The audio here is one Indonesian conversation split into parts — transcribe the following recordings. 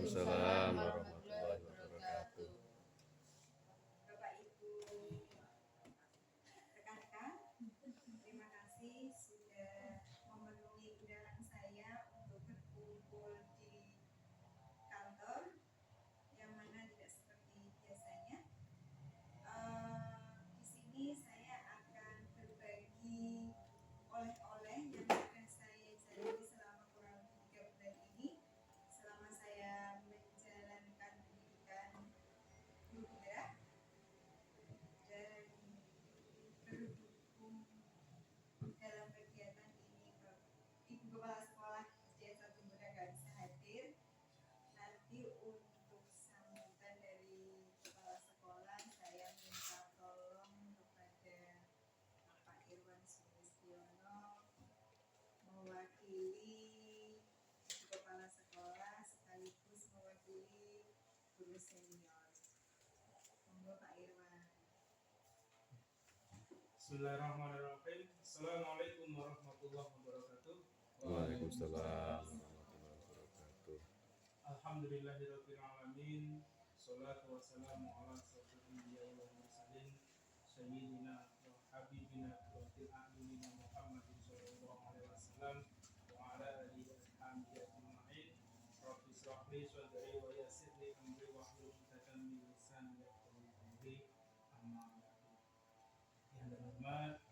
Waalaikumsalam warahmatullahi wabarakatuh. Bapak Ibu rekan-rekan, terima kasih sudah memenuhi undangan saya untuk berkumpul di kantor, yang mana tidak seperti biasanya. Di sini saya akan berbagi oleh-oleh yang akan saya jalani selama kurang lebih 3 bulan ini, selama saya menjalankan pendidikan guru penggerak dan berhubung dalam kegiatan ini Ibu Kepala Sekolah SD 1 Muda nggak bisa hadir. Nanti untuk sambutan dari Kepala Sekolah, saya minta tolong kepada Pak Irwan Sulistiono mewakili Ibu Kepala Sekolah sekaligus mewakili guru senior. Monggo Pak Irwan. Bismillahirrahmanirrahim. Assalamualaikum warahmatullahi wabarakatuh. Waalaikumsalam warahmatullahi wabarakatuh. Alhamdulillahirabbil alamin. Shalatu wassalamu ala asyrofil anbiya'i wal mursalin sayyidina wa habibina wa a'yunina Muhammadin sallallahu alaihi wasallam wa ala alihi wa sahbihi ajma'in. Rabbi shrah li sadri wa yassir li amri wahlul 'uqdatam min lisani yafqahu qawli. Amma ba'du. Yang terhormat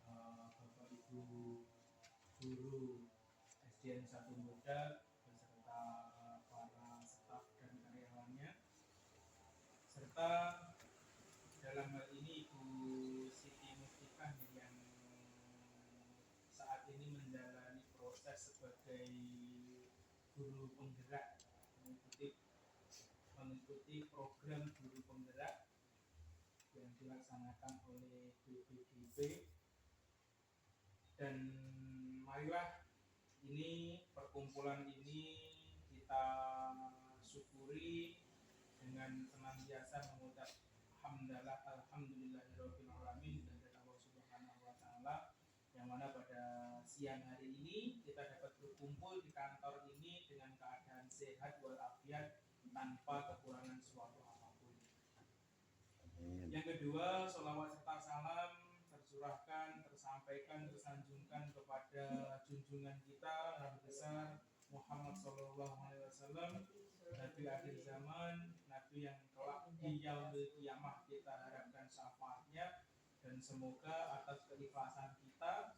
Bapak Ibu guru SDN 1 Muda beserta para staf dan karyawannya, serta dalam hal ini Ibu Siti Mustikah yang saat ini menjalani proses sebagai guru penggerak, mengikuti program guru penggerak yang dilaksanakan oleh BPDB. Dan marilah ini perkumpulan ini kita syukuri dengan senantiasa mengucap alhamdulillahirabbil alamin dan Allah Subhanahu wa taala, yang mana pada siang hari ini kita dapat berkumpul di kantor ini dengan keadaan sehat walafiat tanpa kekurangan suatu apapun. Yang kedua, sholawat serta salam tercurahkan, tersampaikan, tersanjungkan kepada junjungan kita Nabi besar Muhammad sallallahu alaihi wasallam, Nabi akhir zaman, Nabi yang kelak di yaumil qiyamah kita harapkan syafaatnya, dan semoga atas keikhlasan kita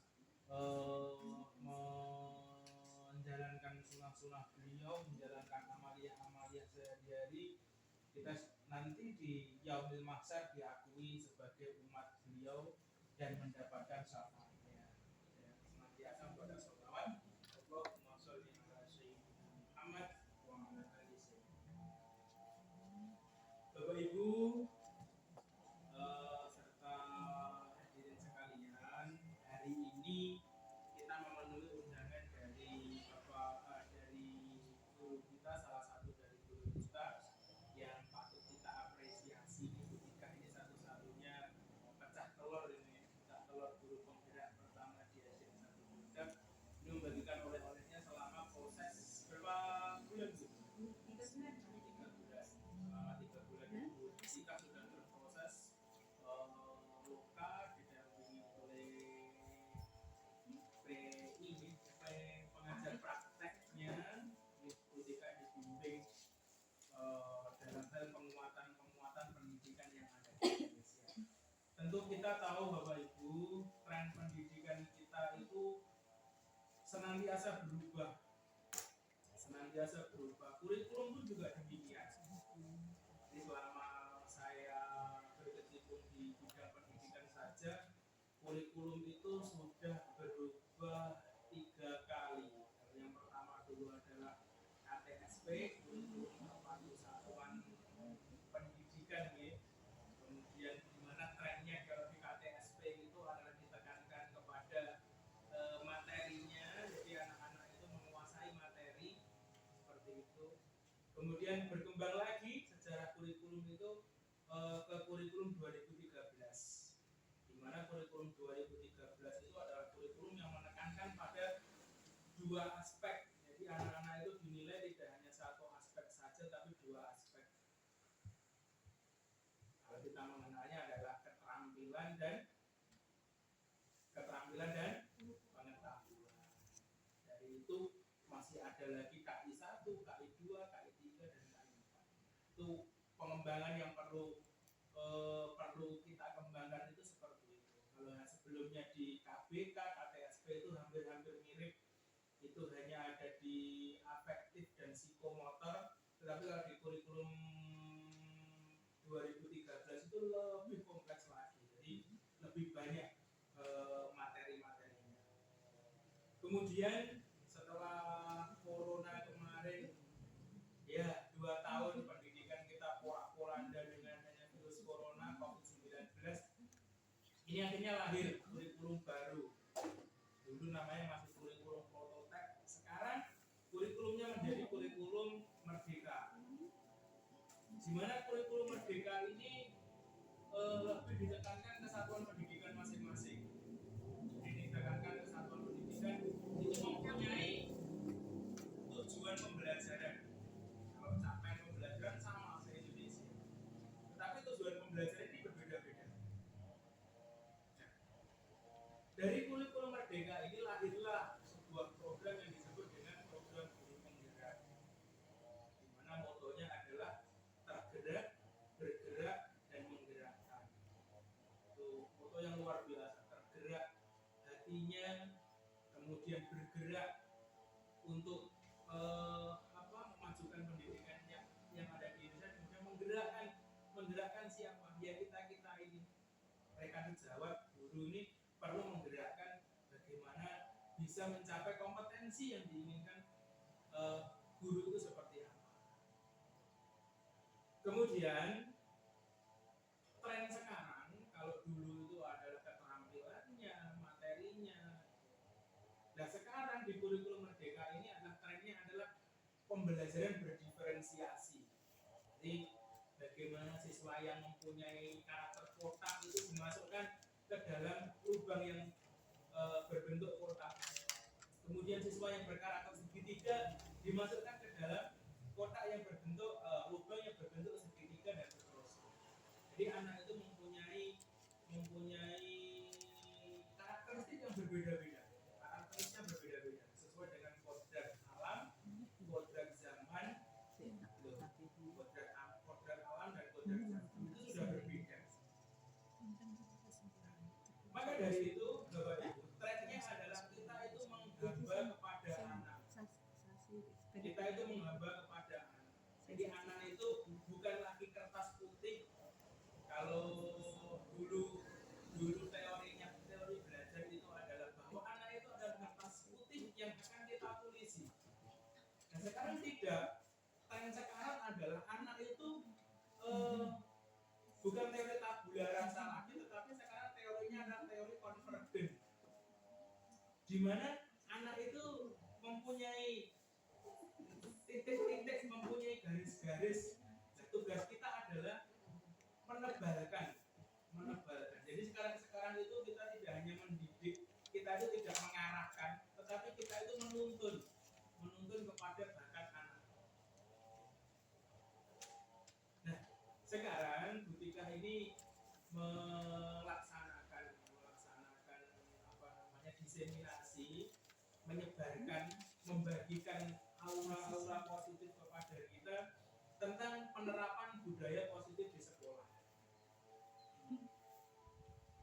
menjalankan sunnah-sunnah beliau, menjalankan amalia-amalia sehari-hari, kita nanti di yaumil mahsyar diakui sebagai umat beliau dan mendapatkan syafaatnya. Senantiasa pada sholawat Allahumma sholli ala sayyidina Muhammad wa ala ali sayyidina. Bapak Ibu serta hadirin sekalian, hari ini kita memenuhi undangan dari dari guru kita, salah satu dari guru kita yang patut kita apresiasi. Ibu Tika ini satu-satunya pecah telur guru penggerak pertama di SDN 1 Muda. Ini membagikan oleh-olehnya selama proses berapa bulan Bu? 3 bulan. Selama 3 bulan Ibu Tika sudah berproses luka didampingi oleh pengajar prakteknya. Ibu Tika dibimbing dalam hal penguatan pendidikan yang ada di Indonesia. Tentu kita tahu Bapak Ibu, tren pendidikan kita itu senantiasa berubah. Kurikulum pun juga demikian. Jadi selama saya berkecimpung di bidang pendidikan saja, kurikulum itu sudah berubah 3 kali. Yang pertama dulu adalah KTSP, kurikulum terpadu satuan pendidikan ya. Kemudian di mana trennya kalau di KTSP itu adalah ditekankan kepada materinya, jadi anak-anak itu menguasai materi seperti itu. Kemudian berkembang lagi sejarah kurikulum itu ke kurikulum 2013, di mana kurikulum 2013 itu adalah kurikulum yang menekankan pada 2 aspek. Jadi anak-anak itu dinilai tidak hanya satu aspek dan pengetahuan. Dari itu masih ada lagi KI 1, KI 2, KI 3 dan KI 4. Itu pengembangan yang perlu kita kembangkan itu seperti itu. Kalau sebelumnya di KBK, KTSP itu hampir-hampir mirip, itu hanya ada di afektif dan psikomotor, tetapi kalau di kurikulum 2013 itu lebih kompleks lagi, jadi lebih banyak materi-materinya. Kemudian setelah corona kemarin, ya 2 tahun pendidikan kita porak-poranda dengan hanya virus corona COVID-19, ini akhirnya lahir kurikulum baru. Dulu namanya masih kurikulum prototipe, sekarang kurikulumnya menjadi kurikulum merdeka. Di mana kurikulum merdeka ini lebih ditekankan kesatuan pendidikan masing-masing. Jadi ditekankan kesatuan pendidikan itu mempunyai tujuan pembelajaran. Kalau capaian pembelajaran sama se-Indonesia, tetapi tujuan pembelajaran ini berbeda-beda. Nah, dari kurikulum merdeka ini lahirlah sebuah program yang disebut dengan program guru penggerak, di mana motonya adalah tergerak, bergerak, dan menggerakkan. Itu moto yang luar biasa, tergerak hatinya, kemudian bergerak untuk memajukan pendidikan yang ada di Indonesia, kemudian menggerakkan siapa? Ya kita ini. Mereka dijawab, guru ini perlu menggerakkan bagaimana bisa mencapai kompetensi yang diinginkan guru itu seperti apa. Kemudian tren sekarang, kalau dulu itu adalah keterampilannya, materinya. Nah sekarang di kurikulum merdeka ini adalah trennya adalah pembelajaran berdiferensiasi. Jadi bagaimana siswa yang mempunyai karakter kotak itu dimasukkan ke dalam lubang yang berbentuk kotak. Kemudian siswa yang berkarakter segitiga dimasukkan ke dalam kotak yang berbentuk lubang yang berbentuk segitiga dan seterusnya. Jadi anak itu mempunyai karakteristik yang berbeda-beda. Karakteristiknya berbeda-beda sesuai dengan kodrat alam, kodrat zaman, kodrat alam dan kodrat zaman itu sudah berbeda. Maka dari itu, Bapak Ibu, trennya adalah kita itu menghamba kepada anak. Kita itu menghamba kepada anak. Jadi anak itu bukan lagi kertas putih. Kalau dulu teori belajar itu adalah bahwa anak itu adalah kertas putih yang akan kita tulisi. Nah sekarang tidak. Tren sekarang adalah anak itu bukan teori tabula rasa lagi, tetapi sekarang teorinya adalah teori konvergen, di mana anak itu mempunyai titik-titik, mempunyai garis-garis. Nah, tugas kita adalah menebalkan. Jadi sekarang itu kita tidak hanya mendidik, kita itu tidak mengarahkan, tetapi kita itu menuntun kepada bakat anak. Nah, sekarang Butika ini melaksanakan diseminasi, menyebarkan, membagikan aura-aura positif kepada kita tentang penerapan budaya positif di sekolah.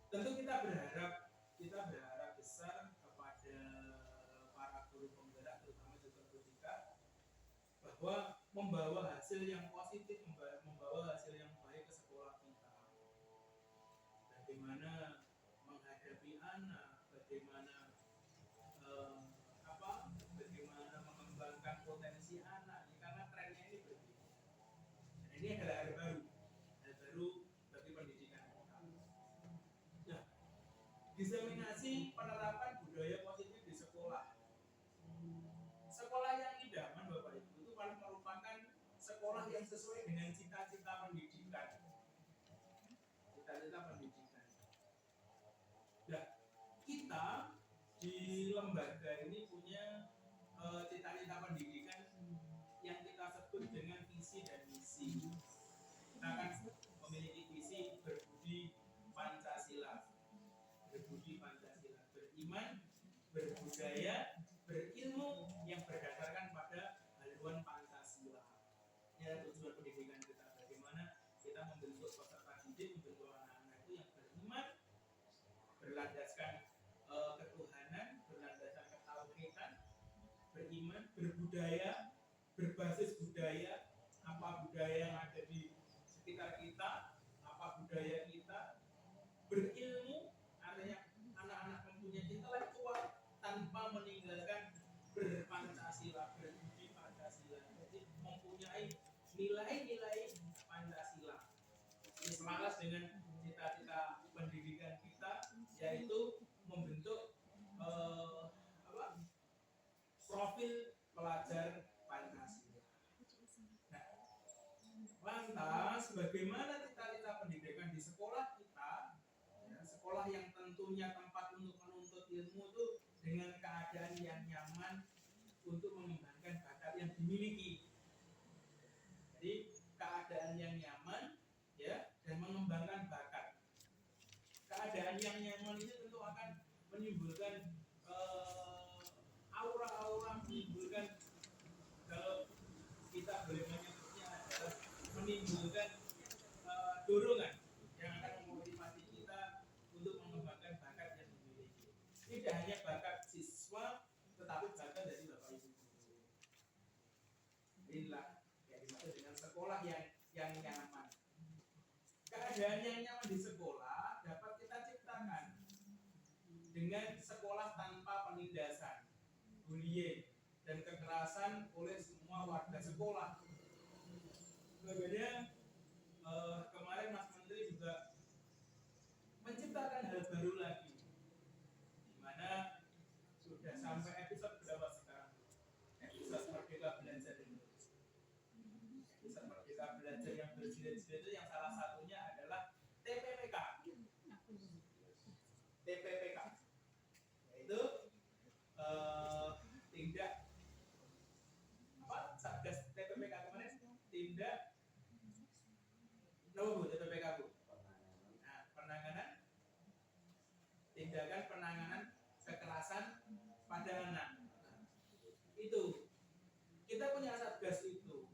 Tentu kita berharap besar kepada para guru penggerak, terutama juga Butika, bahwa membawa hasil yang positif, membawa hasil yang baik ke sekolah kita. Bagaimana menghadapi anak, bagaimana mengembangkan potensi anak, karena trennya ini berbeda. Dan ini adalah hal baru bagi pendidikan kita. Nah, diseminasi penerapan budaya positif di sekolah. Sekolah yang idaman, Bapak Ibu, itu paling merupakan sekolah yang sesuai dengan cita-cita pendidikan. Nah, kita di lembaga ini punya cita-cita pendidikan yang kita sebut dengan visi dan misi. Kita akan memiliki visi berbudi Pancasila. beriman, berbudaya, berilmu yang berdasarkan pada haluan Pancasila. Ya, tujuan pendidikan kita bagaimana kita membentuk peserta didik, membentuk anak-anak itu yang beriman, berlandaskan ketuhanan, berlandaskan ketauhidan, beriman, berbudaya, berbasis budaya, apa budaya yang ada di sekitar kita, apa budaya kita, berilmu, artinya anak-anak mempunyai intelektual tanpa meninggalkan berpancasila, berbudi Pancasila. Jadi mempunyai nilai-nilai Pancasila. Ini selaras dengan cita-cita pendidikan kita, yaitu membentuk profil pelajar Pancasila. Nah, lantas bagaimana cita-cita pendidikan di sekolah kita? Ya, sekolah yang tentunya tempat untuk menuntut ilmu itu dengan keadaan yang nyaman untuk mengembangkan bakat yang dimiliki. Jadi keadaan yang nyaman, ya, dan mengembangkan bakat. Keadaan yang nyaman itu tentu akan menimbulkan aura-aura, menimbulkan, kalau kita boleh menyebutnya adalah menimbulkan dorongan yang akan memotivasi kita untuk mengembangkan bakat yang dimiliki. Tidak hanya bakat siswa, tetapi bakat dari Bapak Ibu guru. Inilah yang dimaksud dengan sekolah yang nyaman. Keadaan yang nyaman di sekolah dapat kita ciptakan dengan sekolah tanpa penindasan, bullying, dan kekerasan oleh semua warga sekolah. Kemudian kemarin Mas Menteri juga menciptakan hal baru lagi, di mana sudah sampai episode berapa sekarang? Episode Merdeka Belajar Indonesia. Episode Merdeka Belajar yang berjilid-jilid itu yang salah satunya adalah TPPK. TPPK yaitu tindak apa? Satgas TPPK kemarin tindak Bu, TPPK Bu. Nah, penanganan tindakan penanganan kekerasan pada anak. Itu kita punya satgas itu.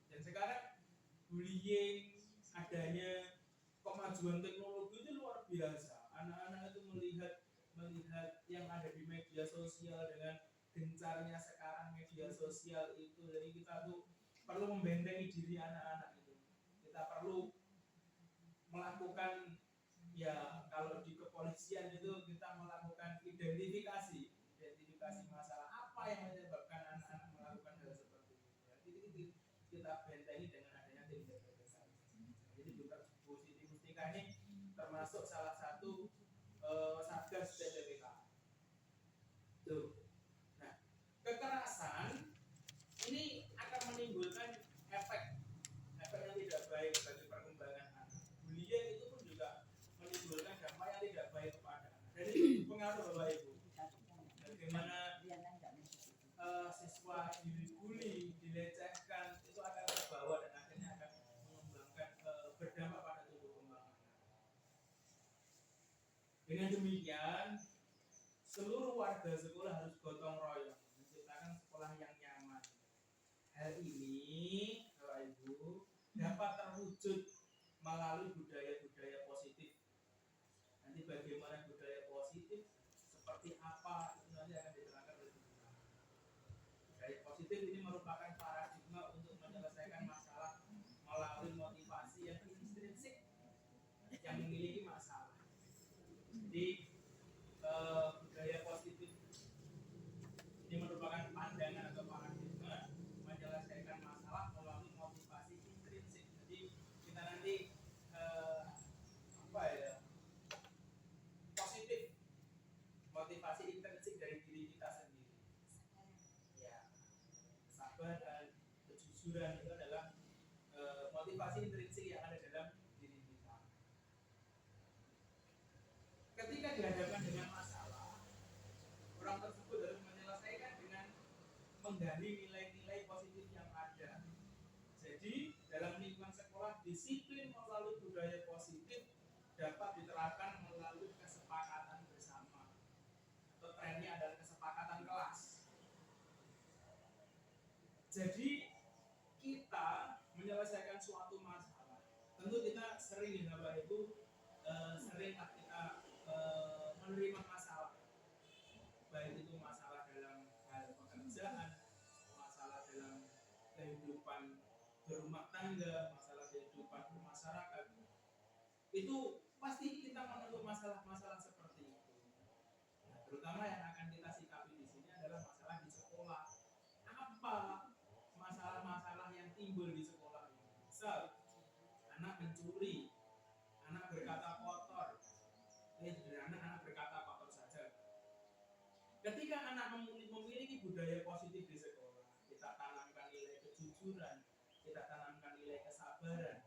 Dan sekarang bullying, adanya kemajuan teknologi itu luar biasa. Anak-anak itu melihat yang ada di media sosial dengan gencarnya sekarang media sosial itu. Jadi kita tuh perlu membentengi diri anak-anak itu. Kita perlu melakukan, ya kalau di kepolisian itu kita melakukan identifikasi masalah apa yang menyebabkan anak-anak melakukan hal seperti itu. Jadi kita bentengi dengan adanya tindak kekerasan. Jadi juga Bu Siti Mustika ini termasuk salah satu satgas TPPK. Tuh. Nah, kekerasan ini akan menimbulkan efek yang tidak baik bagi perkembangan anak. Bullying itu pun juga menimbulkan dampak yang tidak baik kepada anak. Dan itu pengaruh Bapak Ibu. Bagaimana siswa dibully, dilecehkan, itu akan terbawa dan akhirnya akan mengembangkan berdampak pada tumbuh kembang anak. Dengan demikian, seluruh warga sekolah harus gotong royong menciptakan sekolah yang nyaman. Hal ini, Bapak Ibu, dapat terwujud melalui budaya-budaya positif. Nanti bagaimana budaya positif, seperti apa, itu nanti akan diterangkan oleh kita. Budaya positif ini merupakan paradigma untuk menyelesaikan masalah melalui motivasi yang intrinsik yang memiliki masalah. Jadi budaya positif ini merupakan pandangan atau paradigma menyelesaikan masalah melalui motivasi intrinsik. Jadi kita nanti positif, motivasi intrinsik dari diri kita sendiri. Ya, kesabaran, kejujuran itu adalah motivasi intrinsik yang ada dalam diri kita. Ketika dihadapkan dengan masalah, orang tersebut harus menyelesaikan dengan menggali nilai-nilai positif yang ada. Jadi dalam lingkungan sekolah, disiplin melalui budaya positif dapat diterapkan melalui kesepakatan bersama atau sebenarnya adalah kesepakatan kelas. Jadi kita menyelesaikan suatu masalah. Tentu kita sering ya Bapak Ibu, seringlah kita menerima masalah. Baik itu masalah dalam hal pekerjaan, masalah dalam kehidupan berumah tangga, masalah kehidupan bermasyarakat. Itu pasti kita menemukan masalah-masalah seperti itu. Nah, terutama yang akan kita sikapi di sini adalah masalah di sekolah. Apa masalah-masalah yang timbul di sekolah ini? Misal, anak mencuri, anak berkata kotor, anak berkata kotor saja. Ketika anak memiliki budaya positif di sekolah, kita tanamkan nilai kejujuran, kita tanamkan nilai kesabaran,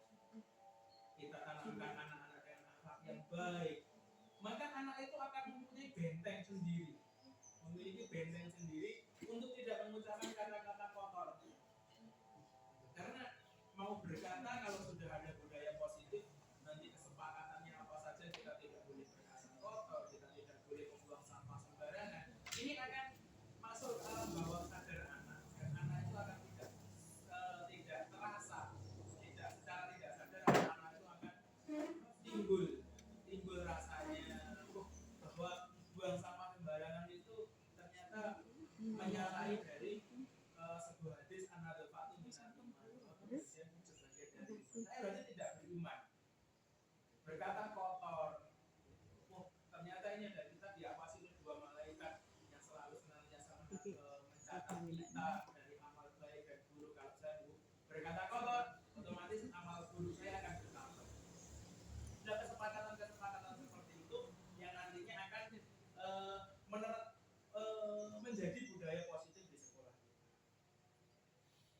kita tanamkan anak-anak dengan akhlak yang baik, maka anak itu akan mempunyai benteng sendiri, memiliki benteng sendiri untuk tidak mengucapkan kata-kata kotor. Karena mau berkata, kalau sudah ada budaya positif, nanti kesepakatannya apa saja, kita tidak boleh berkata kotor, kita tidak boleh membuang sampah sembarangan. Ini akan masuk alam bawah sadar anak, dan anak itu akan tidak terasa, secara tidak sadar anak itu akan timbul rasanya bahwa buang sampah sembarangan itu ternyata menyalahi dari sebuah hadis anadul fatu minal iman, sebagai dari saya berarti tidak beriman, berkata kotor. Oh, ternyata ini ada kita diawasi oleh dua malaikat yang selalu senantiasa mencatat kita dari amal baik dan buruk. Kalau saya berkata kotor, otomatis amal buruk saya akan bertambah. Sudah kesepakatan seperti itu yang nantinya akan menjadi budaya positif di sekolah kita.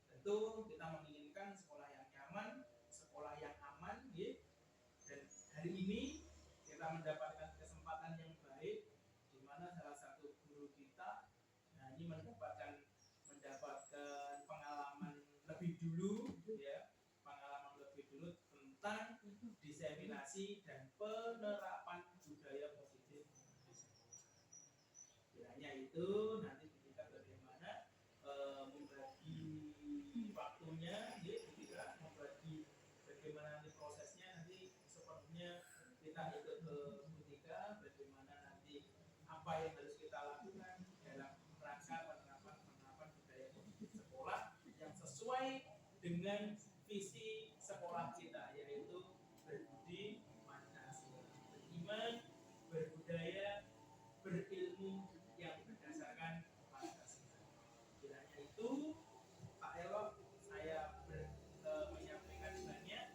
Tentu kita menginginkan sekolah yang nyaman, sekolah yang aman, ya. Dan hari ini kita mendapatkan kesempatan yang baik, di mana salah satu guru kita, nah ini mendapatkan pengalaman lebih dulu, ya, pengalaman lebih dulu tentang diseminasi dan penerapan budaya positif di sekolah. Kiranya itu nanti kita bagaimana membagi waktunya, ya, kita membagi bagaimana nanti prosesnya, nanti sepenuhnya kita ikut ke Butika, bagaimana nanti apa yang harus kita lakukan dalam rangka penerapan budaya positif sekolah yang sesuai dengan visi sekolah kita, yaitu berbudi Pancasila, beriman, berbudaya, berilmu yang berdasarkan Pancasila. Kiranya itu Pak Elok, saya menyampaikan banyak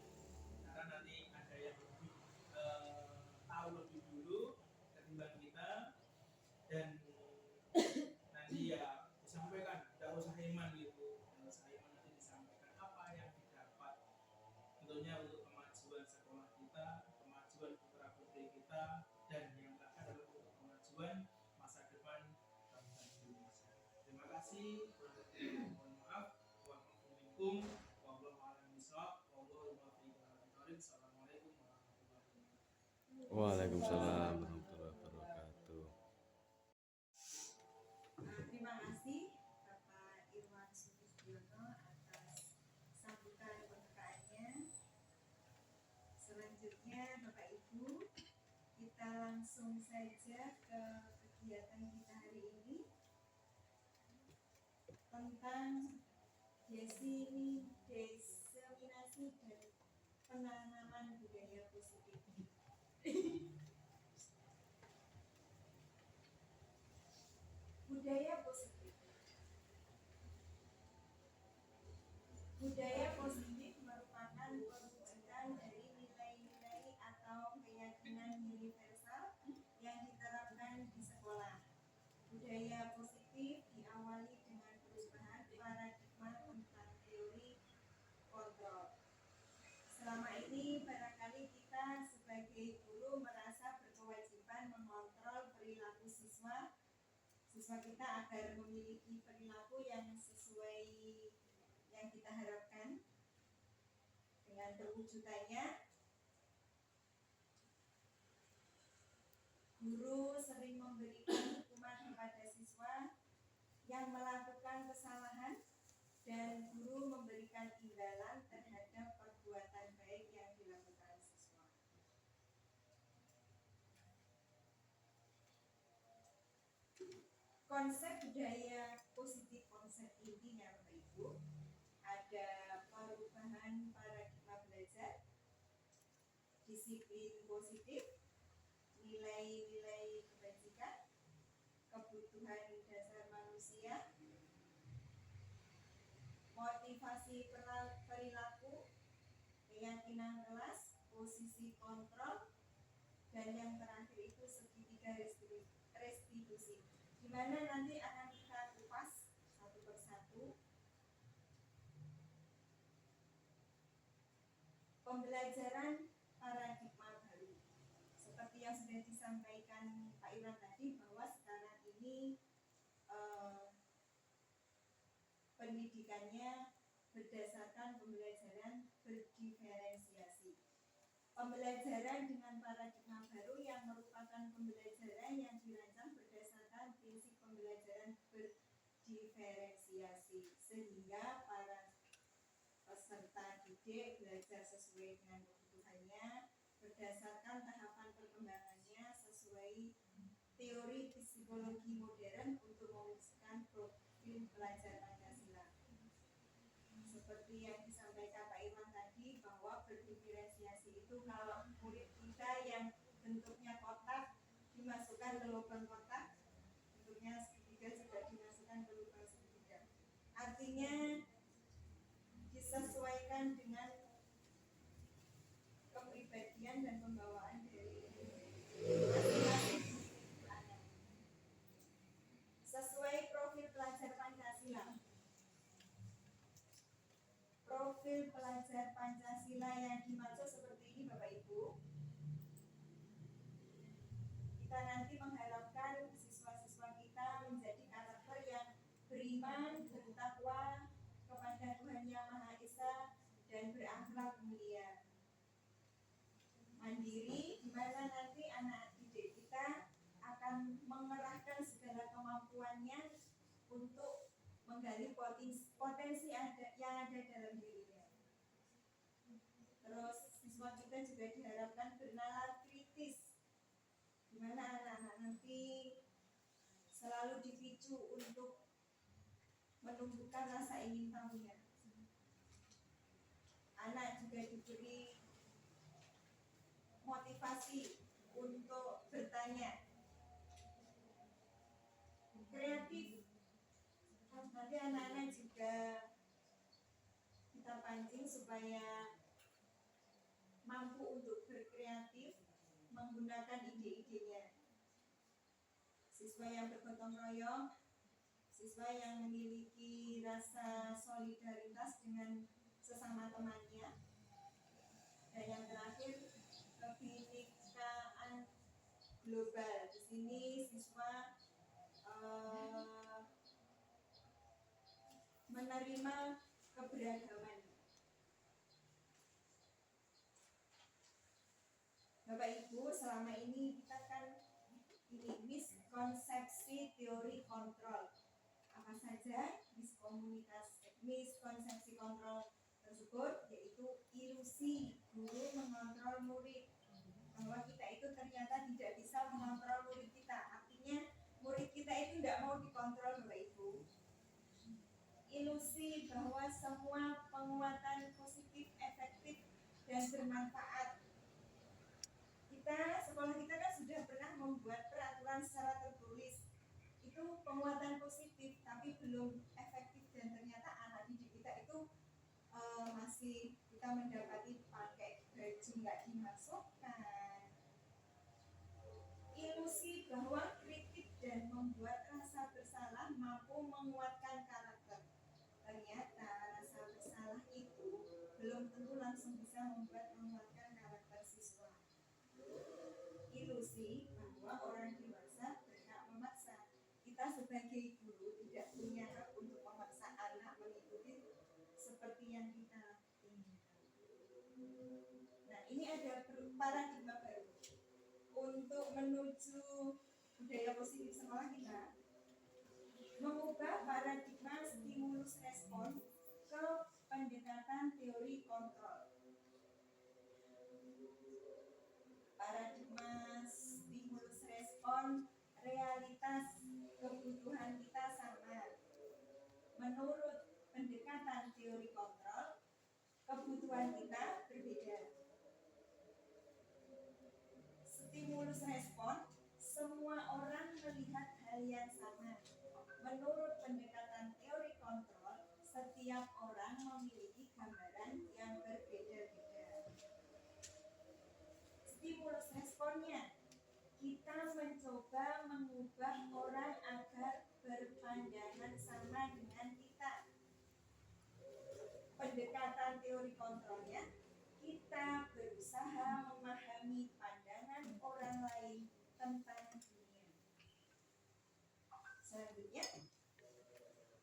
karena nanti ada yang lebih tahu lebih dulu ketimbang kita, dan nanti ya disampaikan, tidak usah heman gitu, tidak usah heman, nanti disampaikan apa yang didapat, tentunya untuk kemajuan sekolah kita, kemajuan putra putri kita, dan yang terakhir adalah untuk kemajuan masa depan bangsa Indonesia. Terima kasih. Mohon maaf. Wassalamualaikum warahmatullahi wabarakatuh. Assalamualaikum warahmatullahi wabarakatuh. Waalaikumsalam warahmatullahi wabarakatuh. Terima kasih Bapak Irwan Sutistiono atas sambutan pembukaannya. Selanjutnya Bapak Ibu, kita langsung saja ke kegiatan kita hari ini tentang diseminasi dan penanaman budaya positif. Budaya positif. Budaya positif merupakan perwujudan dari nilai-nilai atau keyakinan universal yang diterapkan di sekolah. Budaya positif diawali dengan perubahan paradigma tentang teori kontrol. Selama ini barangkali kita sebagai guru merasa berkewajiban mengontrol perilaku siswa kita agar memiliki perilaku yang sesuai yang kita harapkan. Dengan terwujudannya, guru sering memberikan hukuman kepada dan guru memberikan imbalan terhadap perbuatan baik yang dilakukan siswa. Konsep budaya positif, konsep intinya Bapak Ibu, ada perubahan paradigma belajar, disiplin positif, nilai-nilai kebajikan, kebutuhan dasar manusia, motivasi perilaku, keyakinan kelas, posisi kontrol, dan yang terakhir itu segitiga restitusi, di mana nanti akan kita kupas satu persatu. Pembelajaran paradigma baru, seperti yang sudah disampaikan Pak Iwan tadi, bahwa sekarang ini pendidikannya berdasarkan pembelajaran berdiferensiasi. Pembelajaran dengan paradigma baru yang merupakan pembelajaran yang dirancang berdasarkan prinsip pembelajaran berdiferensiasi, sehingga para peserta didik belajar sesuai dengan kebutuhannya berdasarkan tahapan perkembangannya sesuai teori psikologi modern untuk mewujudkan profil pelajar Pancasila. Seperti yang disampaikan Pak Irwan tadi, bahwa berdiferensiasi itu kalau murid kita yang bentuknya kotak dimasukkan ke lubang kotak, bentuknya segitiga juga dimasukkan ke lubang segitiga. Artinya disesuaikan dengan kepribadian dan pembawaan dari masing-masing anak. Sesuai profil pelajar Pancasila. Profil pelajar Pancasila yang dimaksud seperti ini Bapak Ibu. Kita nanti mengharapkan siswa-siswa kita menjadi karakter yang beriman, bertakwa kepada Tuhan Yang Maha Esa dan berakhlak mulia. Mandiri, di mana nanti anak didik kita akan mengerahkan segala kemampuannya untuk menggali potensi yang ada dalam dirinya. Terus siswa kita juga diharapkan bernalar kritis, di mana anak-anak nanti selalu dipicu untuk menumbuhkan rasa ingin tahunya. Anak juga diberi motivasi untuk bertanya, kreatif. Nanti anak-anak juga kita pancing supaya mampu untuk berkreatif menggunakan ide-idenya. Siswa yang bergotong royong, siswa yang memiliki rasa solidaritas dengan sesama temannya, dan yang terakhir kebinekaan global. Di sini siswa menerima keberagaman. Bapak Ibu, selama ini kita kan ini miskonsepsi teori kontrol. Apa saja miskonsepsi kontrol tersebut? Yaitu ilusi guru mengontrol murid, bahwa kita itu ternyata tidak bisa mengontrol murid kita. Artinya murid kita itu tidak mau dikontrol Bapak Ibu. Ilusi bahwa semua penguatan positif, efektif, dan bermanfaat. Sekolah kita kan sudah pernah membuat peraturan secara tertulis. Itu penguatan positif, tapi belum efektif, dan ternyata anak didik kita itu masih kita mendapati pakai baju nggak dimasukkan. Ilusi bahwa kritik dan membuat rasa bersalah mampu menguatkan karakter. Ternyata rasa bersalah itu belum tentu langsung bisa menguatkan karakter siswa. Ilusi bahwa orang dewasa berhak memaksa. Kita sebagai guru tidak punya hak untuk memaksa anak mengikuti seperti yang kita inginkan. Nah, ini ada paradigma baru untuk menuju budaya positif sekolah kita, mengubah paradigma stimulus respon ke pendekatan teori kontrol. Paradigma stimulus respon, realitas kebutuhan kita sama. Menurut pendekatan teori kontrol, kebutuhan kita berbeda. Stimulus respon, semua orang melihat hal yang sama. Menurut pendekatan teori kontrol, setiap orang memiliki gambaran yang berbeda-beda. Stimulus responnya, kita mencoba mengubah orang agar berpandangan sama dengan kita. Pendekatan teori kontrolnya, kita berusaha memahami pandangan orang lain tentang dunia. Selanjutnya,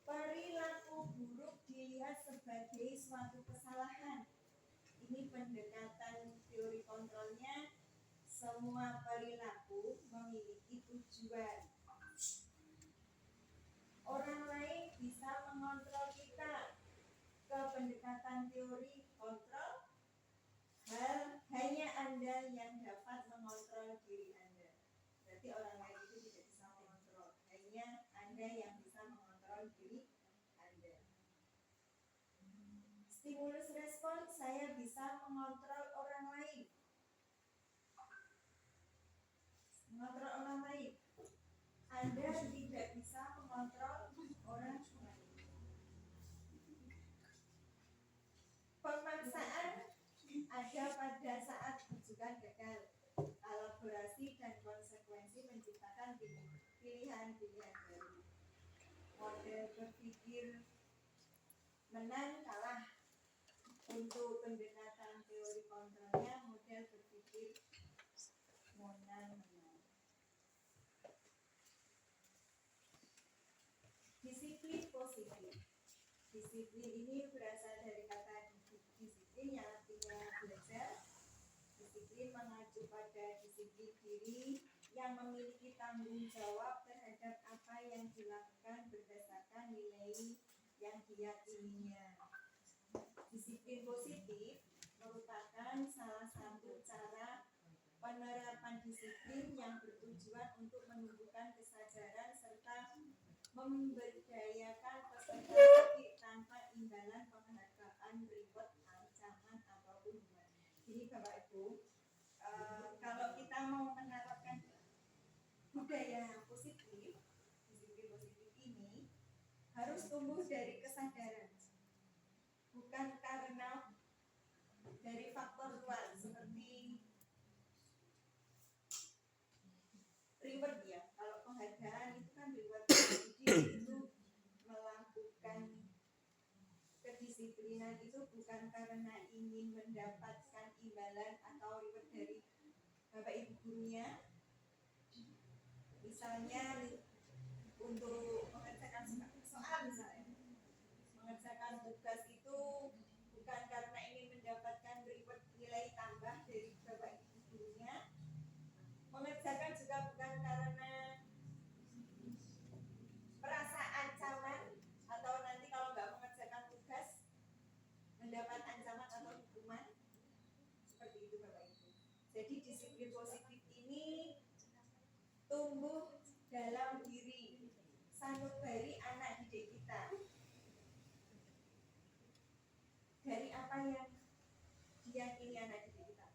perilaku buruk dilihat sebagai suatu kesalahan. Ini pendekatan teori kontrolnya, semua perilaku memiliki tujuan. Orang lain bisa mengontrol kita. Ke pendekatan teori kontrol, hanya Anda yang dapat mengontrol diri Anda. Berarti orang lain itu tidak bisa mengontrol. Hanya Anda yang bisa mengontrol diri Anda. Stimulus respon, saya bisa mengontrol orang lain. Mengontrol orang lain. Anda tidak bisa mengontrol orang lain. Pemaksaan ada pada saat rujukan gagal. Elaborasi dan konsekuensi menciptakan pilihan-pilihan baru. Model berpikir menang kalah. Untuk pendekatan teori kontrolnya, model berpikir menang-menang. Disiplin positif. Disiplin ini berasal dari kata disiplin yang artinya belajar. Disiplin mengacu pada disiplin diri yang memiliki tanggung jawab terhadap apa yang dilakukan berdasarkan nilai yang diyakininya. Disiplin positif merupakan salah satu cara penerapan disiplin yang bertujuan untuk menumbuhkan kesadaran serta memberdayakan peserta didik tanpa imbalan penghargaan, reward, ancaman ataupun hukuman. Jadi Bapak Ibu, kalau kita mau menerapkan budaya positif, disiplin positif ini harus tumbuh dari kesadaran, bukan karena dari faktor luar seperti reward ya. Kalau penghargaan itu kan reward, jadi itu melakukan kedisiplinan itu bukan karena ingin mendapatkan imbalan atau reward dari Bapak Ibu gurunya. Misalnya untuk mengerjakan soal misalnya, mengerjakan tugas itu bukan karena ingin mendapatkan reward nilai tambah dari Bapak Ibu gurunya. Mengerjakan juga bukan karena merasa ancaman atau nanti kalau nggak mengerjakan tugas mendapat ancaman atau hukuman. Seperti itu Bapak Ibu. Jadi disiplin positif ini tumbuh dalam diri sanubari anak didik kita. Dari apa yang diyakini anak didik kita.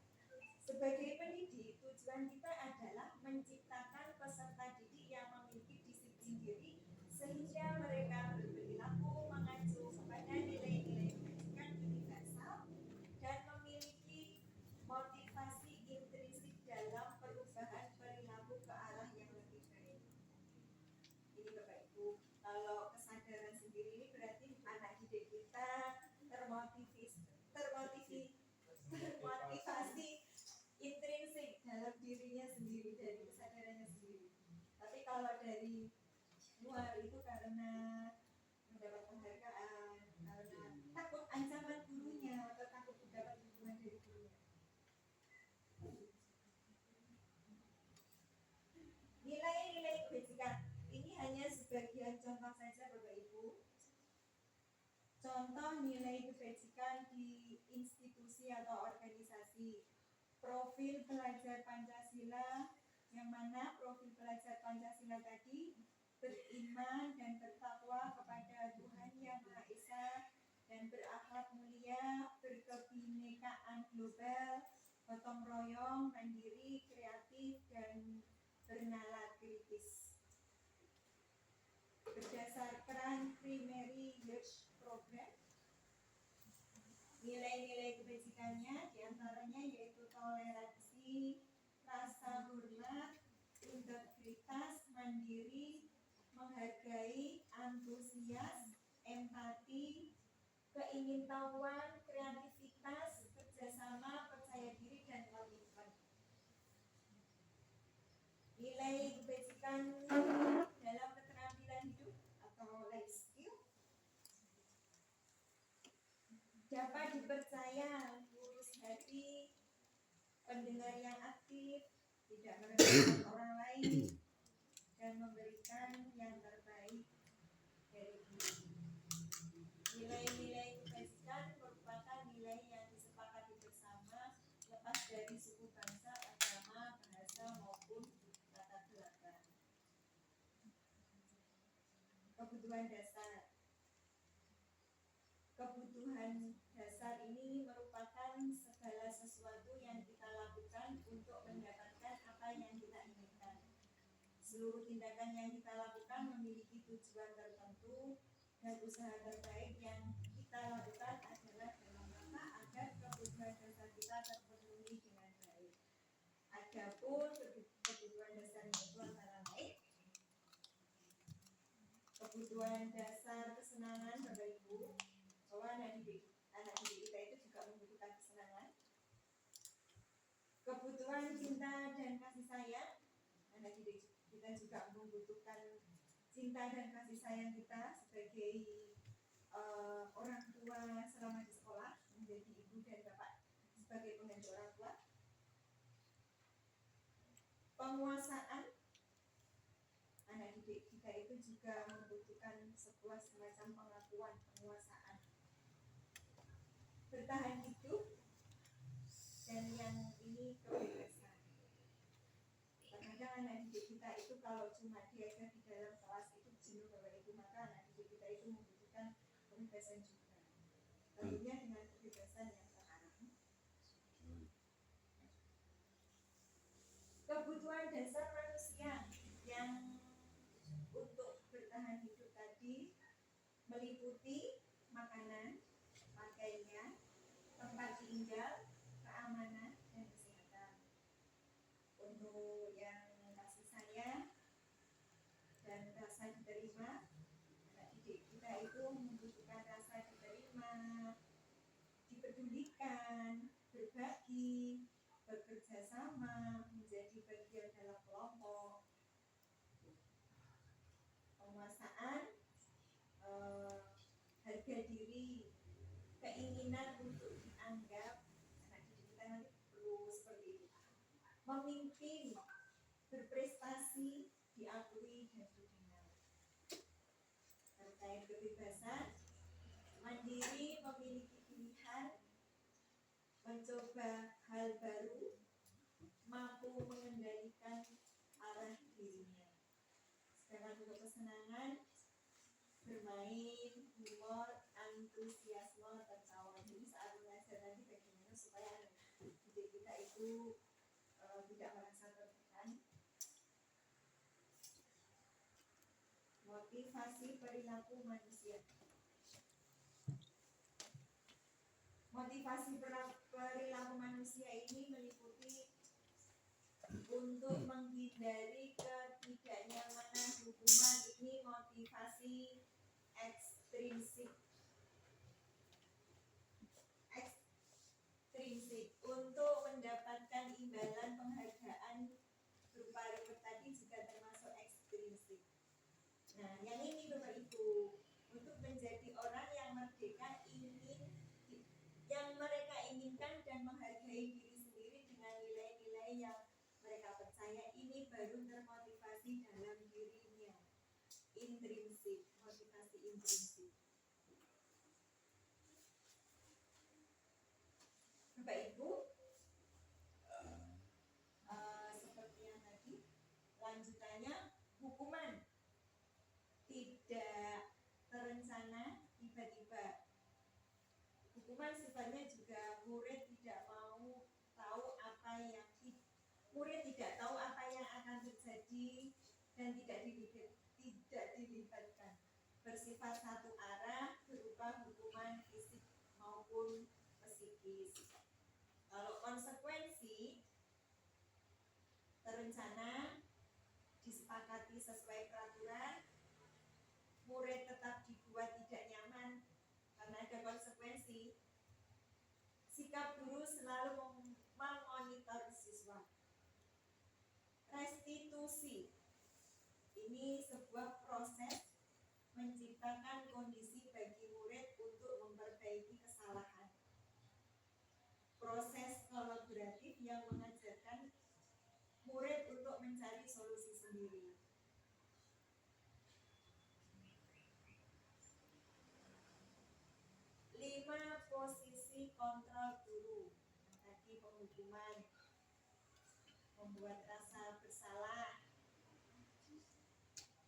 Sebagai pendidik, tujuan kita adalah menciptakan peserta didik yang memiliki disiplin diri sehingga mereka berperilaku mengacu kepada nilai-nilai pendidikan universal dan memiliki motivasi intrinsik dalam perubahan perilaku ke arah yang lebih baik. Ini Bapak Ibu, kalau kesadaran sendiri ini berarti anak didik kita termotivasi intrinsik dalam dirinya sendiri, dari kesadarannya sendiri. Tapi kalau dari luar itu karena mendapat penghargaan, karena takut ancaman gurunya atau takut mendapat dukungan dari gurunya. Nilai-nilai kebajikan ini hanya sebagian contoh saja Bapak Ibu. Contoh nilai kebajikan di institusi atau organisasi. Profil pelajar Pancasila, yang mana profil pelajar Pancasila tadi beriman dan bertakwa kepada Tuhan Yang Maha Esa dan berakhlak mulia, berkebinekaan global, gotong royong, mandiri, kreatif, dan bernalar kritis. Berdasarkan Primary Youth Program, nilai-nilai kebajikannya diantaranya yaitu toleransi, rasa hormat, integritas, mandiri, menghargai, antusias, empati, keingintahuan, kreativitas, kerjasama, percaya diri, dan komitmen. Nilai kebajikan dalam keterampilan hidup atau life skill dapat dipercaya, lurus hati, pendengar yang aktif, tidak merendahkan orang lain, dan memberikan yang terbaik dari diri. Nilai-nilai kebajikan merupakan nilai yang disepakati bersama, lepas dari suku bangsa, agama, bahasa, maupun latar belakang. Kebutuhan dasar. Kebutuhan dasar ini merupakan segala sesuatu yang kita lakukan untuk mendapatkan apa yang kita inginkan. Seluruh tindakan yang kita lakukan memiliki tujuan tertentu, dan usaha terbaik yang kita lakukan adalah dalam rangka agar kebutuhan dasar kita terpenuhi dengan baik. Adapun kebutuhan dasarnya itu antara lain kebutuhan dasar kesenangan, Bapak Ibu, bahwa anak didik kita itu juga membutuhkan kesenangan. Kebutuhan cinta dan kasih sayang, anak didik kita juga membutuhkan cinta dan kasih sayang kita sebagai orang tua selama di sekolah, menjadi ibu dan bapak sebagai pengganti orang tua. Penguasaan, anak didik kita itu juga membutuhkan sebuah semacam pengakuan, penguasaan. Bertahan hidup, dan yang ini kebebasan. Kadang anak didik kita itu kalau cuma diajar di dalam kelas itu jenuh, Bapak Ibu, maka anak didik kita itu membutuhkan kebebasan juga. Tentunya dengan kebebasan yang terarah. Kebutuhan dasar manusia yang untuk bertahan hidup tadi meliputi makanan, pakaian, tempat tinggal, keamanan, dan kesehatan. Untuk yang kasih sayang dan rasa diterima, anak didik kita itu membutuhkan rasa diterima, dipedulikan, berbagi, bekerja sama, menjadi bagian dalam kelompok. Penguasaan, harga diri, keinginan untuk dianggap, anak didik kita nanti perlu seperti itu. Memimpin, berprestasi, diakui, dan dikenal. Terkait kebebasan, mandiri, memiliki pilihan, mencoba hal baru, mampu mengendalikan arah dirinya. Sedangkan untuk kesenangan, bermain, humor, antusiasme, tertawa. Jadi saat belajar nanti bagaimana supaya didik kita itu tidak merasa tertekan. Motivasi perilaku manusia. Motivasi perilaku manusia ini meliputi untuk menghindari ketidaknyamanan hubungan. Ini motivasi ekstrinsik. Untuk mendapatkan imbalan penghargaan berupa reward tadi juga termasuk ekstrinsik. Nah, yang ini Bapak Ibu, untuk menjadi orang yang merdeka, yang mereka inginkan dan menghargai diri sendiri dengan nilai-nilai yang mereka percaya, ini baru termotivasi dalam dirinya. Intrinsik, motivasi intrinsik. Bapak Ibu, seperti yang tadi, lanjutannya hukuman tidak terencana tiba-tiba. Hukuman sifatnya juga murid tidak mau tahu apa yang murid tidak tahu apa yang akan terjadi dan tidak dilibatkan. Bersifat satu arah berupa hukuman fisik maupun psikis. Kalau konsekuensi terencana, disepakati sesuai peraturan, murid tetap dibuat tidak nyaman karena ada konsekuensi. Sikap guru selalu memonitor siswa. Restitusi ini sebuah proses menciptakan kondisi bagi murid untuk memperbaiki kesalahan. Proses kolaboratif yang mengajarkan murid untuk mencari solusi sendiri. Lima posisi kontrol guru. Tadi penghukuman, membuat rasa bersalah,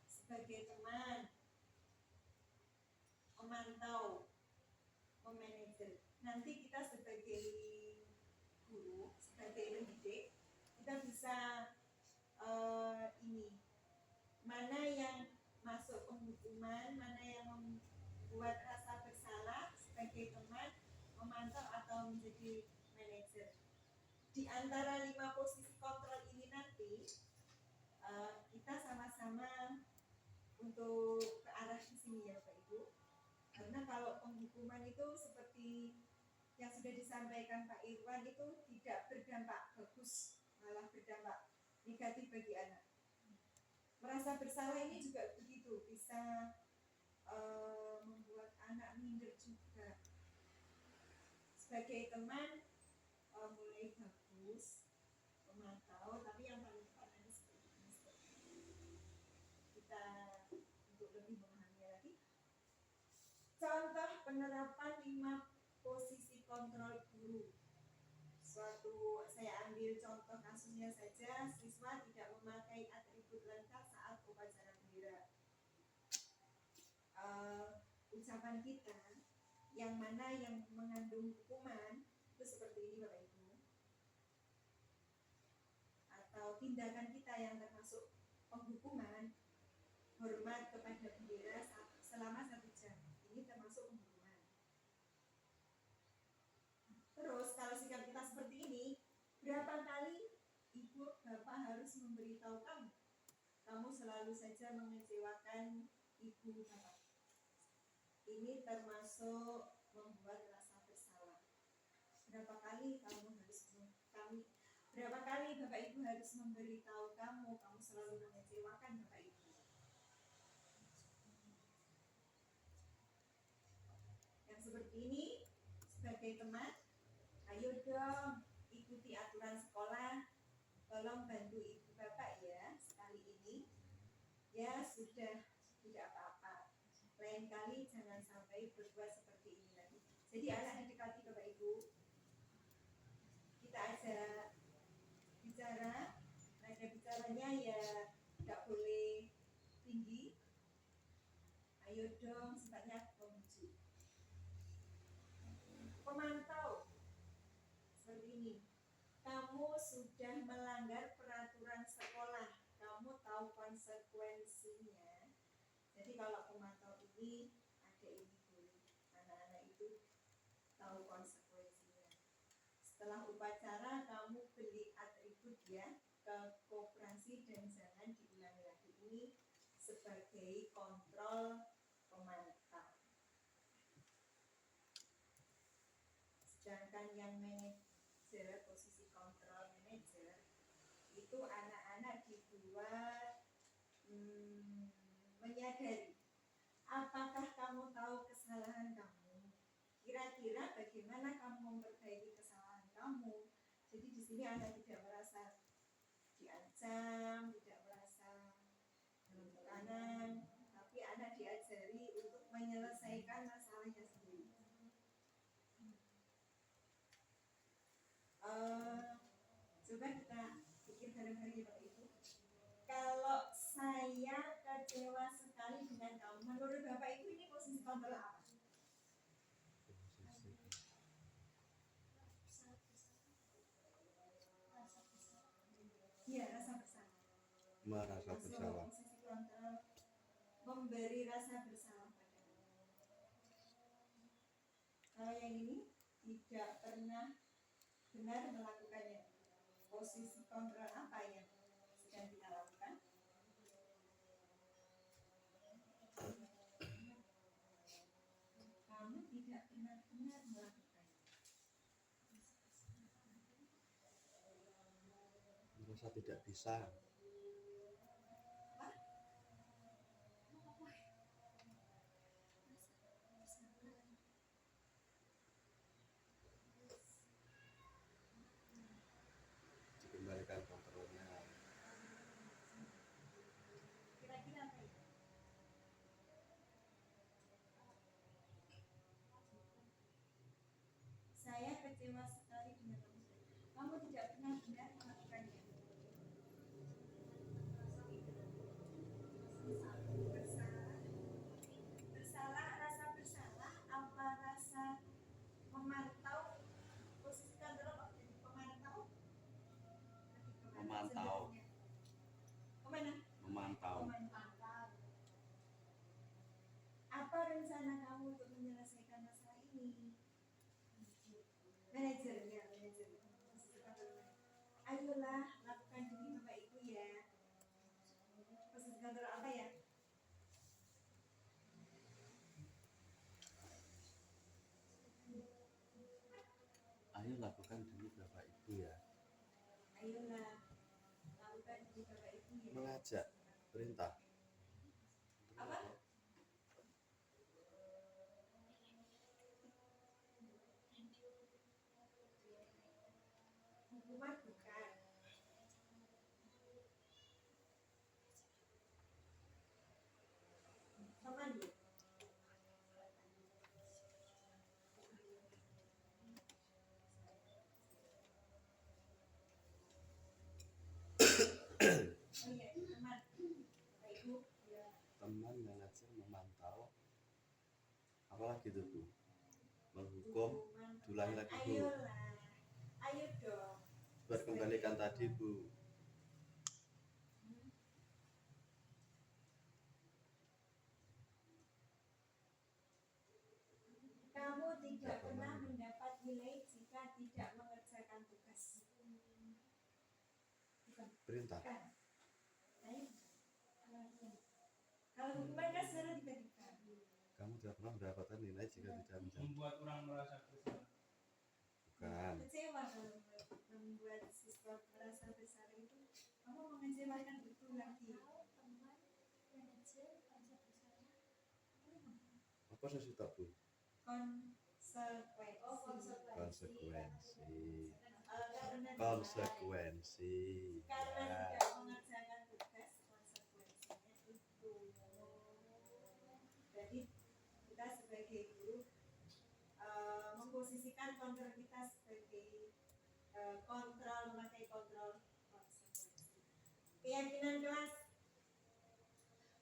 sebagai teman, memantau, memanajer. Nanti kita sebagai guru, sebagai pendidik, kita bisa mana yang masuk penghukuman, mana yang membuat rasa bersalah sebagai teman, memantau atau menjadi manajer. Di antara 5 posisi kontrol ini nanti kita sama-sama untuk ke arah di sini ya Bapak Ibu. Karena kalau penghukuman itu seperti yang sudah disampaikan Pak Irwan itu tidak berdampak bagus, malah berdampak negatif bagi anak. Merasa bersalah ini juga begitu, bisa membuat anak minder juga. Sebagai teman mulai bagus, memantau, tapi yang paling tepat nanti seperti ini. Kita untuk lebih memahami lagi. Contoh penerapan 5 posisi kontrol guru. Saya ambil contoh kasusnya saja, siswa tidak memakai atribut lengkap saat upacara bendera. Ucapan kita yang mana yang mengandung hukuman itu seperti ini Bapak Ibu. Atau tindakan kita yang termasuk penghukuman, hormat kepada bendera selama 1 jam. Ini termasuk penghukuman. Terus kalau sikap kita seperti ini, berapa kali ibu bapak harus memberitahu kamu? Kamu selalu saja mengecewakan ibu bapak. Ini termasuk membuat rasa bersalah. Berapa kali berapa kali bapak ibu harus memberitahu kamu selalu mengecewakan bapak ibu. Yang seperti ini sebagai teman, ayo dong ikuti aturan sekolah, tolong bantu ibu bapak ya sekali ini. Ya sudah, tidak apa-apa. Lain kali jangan sampai berbuat seperti ini lagi. Jadi anak didekati bapak ibu, kita ajak bicara, nada bicaranya ya tidak boleh tinggi. Ayo dong, sifatnya memuji. Pemantau seperti ini. Kamu sudah melanggar peraturan sekolah, kamu tahu konsekuensinya. Jadi kalau pemantau ini ada ini boleh, anak-anak itu tahu konsekuensinya. Setelah upacara kamu beli atribut ya ke koperasi dan jangan diulangi lagi. Ini sebagai kontrol pemantau. Sedangkan yang manajer, posisi kontrol manajer itu anak-anak dibuat menyadari apakah kamu tahu kesalahan kamu, kira-kira bagaimana kamu memperbaiki kesalahan kamu. Jadi di sini anak tidak merasa diancam, tidak merasa tekanan, tapi anak diajari untuk menyelesaikan masalahnya sendiri. Coba kita pikir bareng-bareng ya Bapak Ibu. Kalau saya kecewa sekali dengan kamu, menurut Bapak Ibu ini posisi kontrol apa? Iya, rasa bersalah. Merasa Masuk bersalah. posisi kontrol, memberi rasa bersalah padamu. Kalau yang ini tidak pernah benar melakukannya, posisi kontrol apa yang sedang kita lakukan? Kamu tidak benar-benar melakukannya. Merasa tidak bisa. Dikembalikan kontrolnya. Kira-kira apa itu? Saya kecewa sekali dengan kamu. Kamu tidak pernah benar melakukannya. Bersalah, rasa bersalah, apa rasa memantau? Posisi kontrol apa? Jadi pemantau? Memantau. Kemana? Memantau. Memantau. Apa rencana kamu untuk menyelesaikan masalah ini? Manajer, ya manajer. Ayolah lakukan ini Bapak Ibu ya. Posisi kontrol apa ya? Ayo lakukan dulu Bapak Ibu ya. Ayolah lakukan ini Bapak Ibu ya. Mengajak, perintah. Apa? Hukuman bukan. Pemandu. Oh iya, teman. Bapak Ibu, ya. Teman, manajer, memantau. Apalagi itu Bu? Menghukum. Hukuman Ulangi bukan. lagi, Bu. Ayolah. Ayo dong. Buat kembalikan tadi Bu. Kamu tidak pernah mendapat nilai jika tidak mengerjakan tugas. Bukan. Perintah. Bukan. Ayo. Kalau hukuman kan secara tiba-tiba. Kamu tidak pernah mendapatkan nilai jika tidak menjawab. Membuat orang merasa bersalah. Bukan. Kecewa kalau membuat siswa merasa bersalah itu. Kamu mengecewakan itu lagi. Apa sih tak Bu? Konsekuensi. Konsekuensi. Karena Konsekuensi. karena Ya. tidak mengerjakan tugas, konsekuensinya itu. Jadi kita sebagai guru memposisikan kontrol kita sebagai kontrol, memakai kontrol konsekuensi. Keyakinan kelas.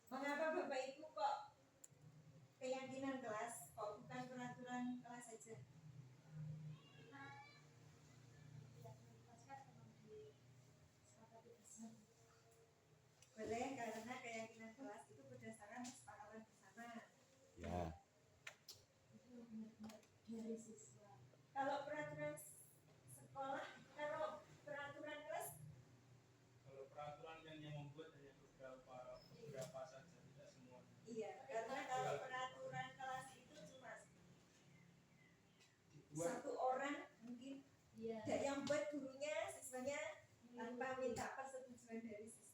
Mengapa Bapak Ibu kok keyakinan kelas kok bukan peraturan kelas saja? Boleh, karena keyakinan kelas itu berdasarkan kesepakatan bersama. Ya. Kalau peraturan sekolah, kalau peraturan kelas, Kalau peraturan yang membuat hanya beberapa saja, tidak semua. iya, karena kalau peraturan kelas itu cuma Dibuat satu orang mungkin dan yang buat gurunya, siswanya tanpa minta persetujuan dari siswa.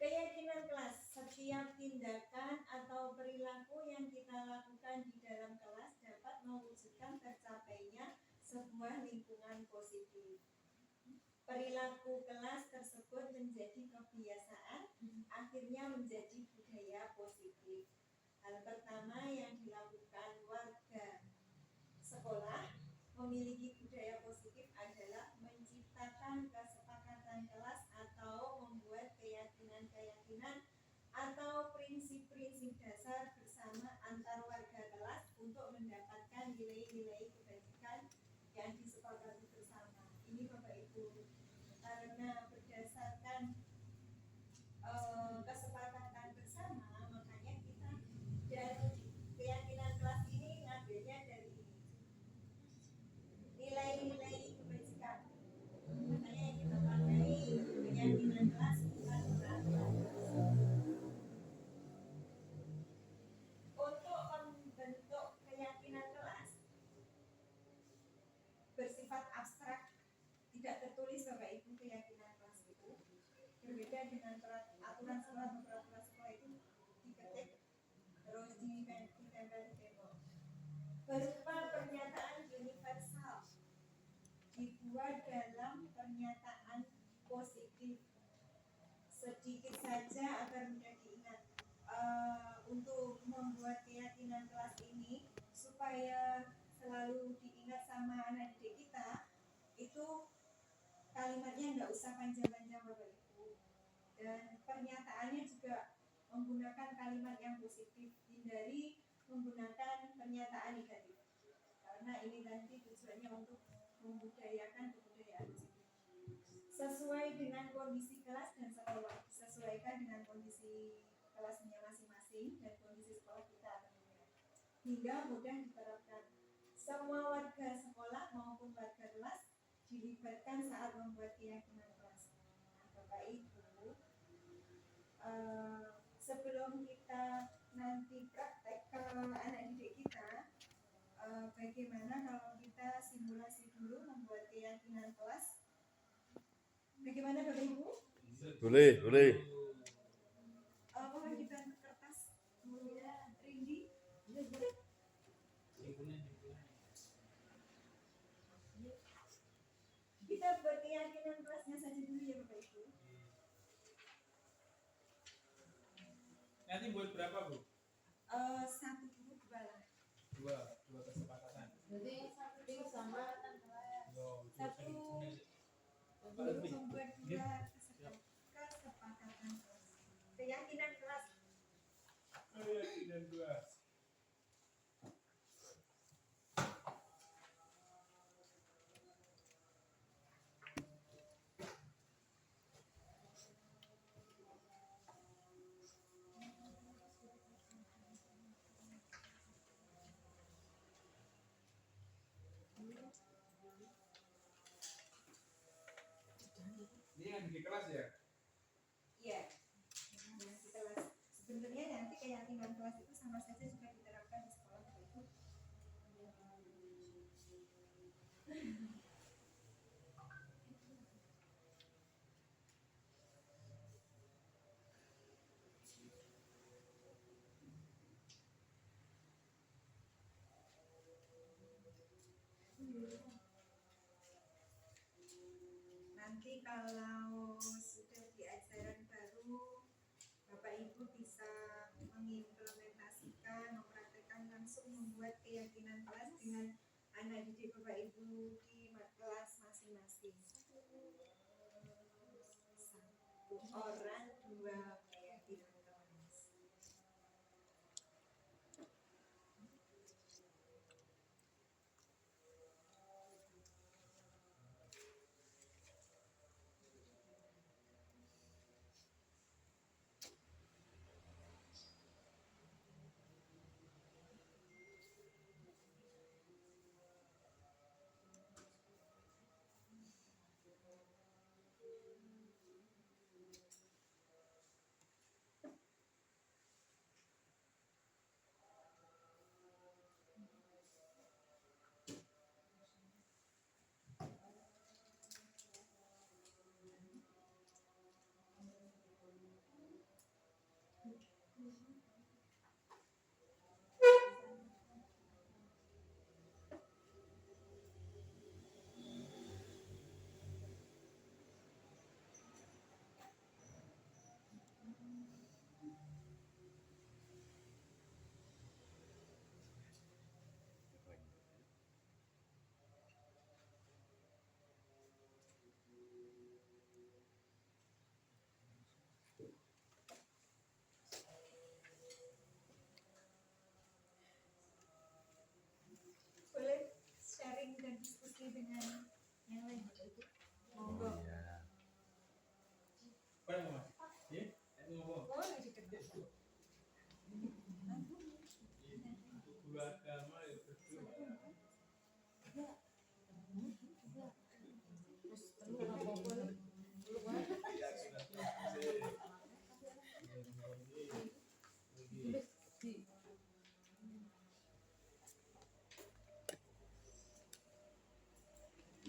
Keyakinan kelas, setiap tindakan atau perilaku yang kita lakukan di dalam kelas dapat mewujudkan tercapainya sebuah lingkungan positif. Perilaku kelas tersebut menjadi kebiasaan, akhirnya menjadi budaya positif. Hal pertama yang dilakukan warga sekolah memiliki budaya positif adalah menciptakan kesepakatan kelas atau membuat keyakinan-keyakinan atau prinsip-prinsip dasar bersama antar warga kelas untuk mendapatkan nilai-nilai kebajikan yang disepakati bersama. Ini Bapak Ibu, karena berdasarkan kesepakatan bersama, makanya kita dan keyakinan kelas ini ngambilnya dari nilai-nilai kebajikan. Makanya yang kita pakai keyakinan kelas bukan peraturan. Untuk membentuk keyakinan kelas bersifat abstrak, tidak tertulis Bapak Ibu. Keyakinan kelas itu berbeda dengan aturan sekolah. Peraturan sekolah itu diketik terus ditempel di tembok. Berupa pernyataan universal dibuat dalam pernyataan positif. Sedikit saja agar mudah diingat. Untuk membuat keyakinan kelas ini supaya selalu diingat sama anak didik kita, itu kalimatnya nggak usah panjang-panjang Bapak Ibu, dan pernyataannya juga menggunakan kalimat yang positif, hindari menggunakan pernyataan negatif, karena ini nanti tujuannya untuk membudayakan kebudayaan positif. Sesuai dengan kondisi kelas dan sekolah, disesuaikan dengan kondisi kelasnya masing-masing dan kondisi sekolah kita tentunya, hingga mudah diterapkan. Semua warga sekolah maupun warga kelas dilibatkan saat membuat keyakinan kelas. Nah, Bapak Ibu, sebelum kita nanti praktek ke anak didik kita, bagaimana kalau kita simulasi dulu membuat keyakinan kelas? Bagaimana Bapak Ibu? Boleh. Mohon dibantu kertas, kemudian Rindi. Kita buat keyakinan kelasnya saja dulu ya Bapak Ibu. Nanti buat berapa Bu? Satu dulu lah. Dua kesepakatan. Jadi satu sama Satu membuat dua kesepakatan kelas. Keyakinan kelas. Keyakinan kelas. Ini yang di kelas ya? Iya. Yang di kelas. Sebenarnya nanti keyakinan kelas itu sama saja juga diterapkan di sekolah Bapak Ibu. Nanti kalau sudah di ajaran baru, Bapak Ibu bisa mengimplementasikan, mempraktekkan langsung membuat keyakinan kelas dengan anak didik Bapak Ibu di kelas masing-masing. Satu orang dua keyakinan kelas.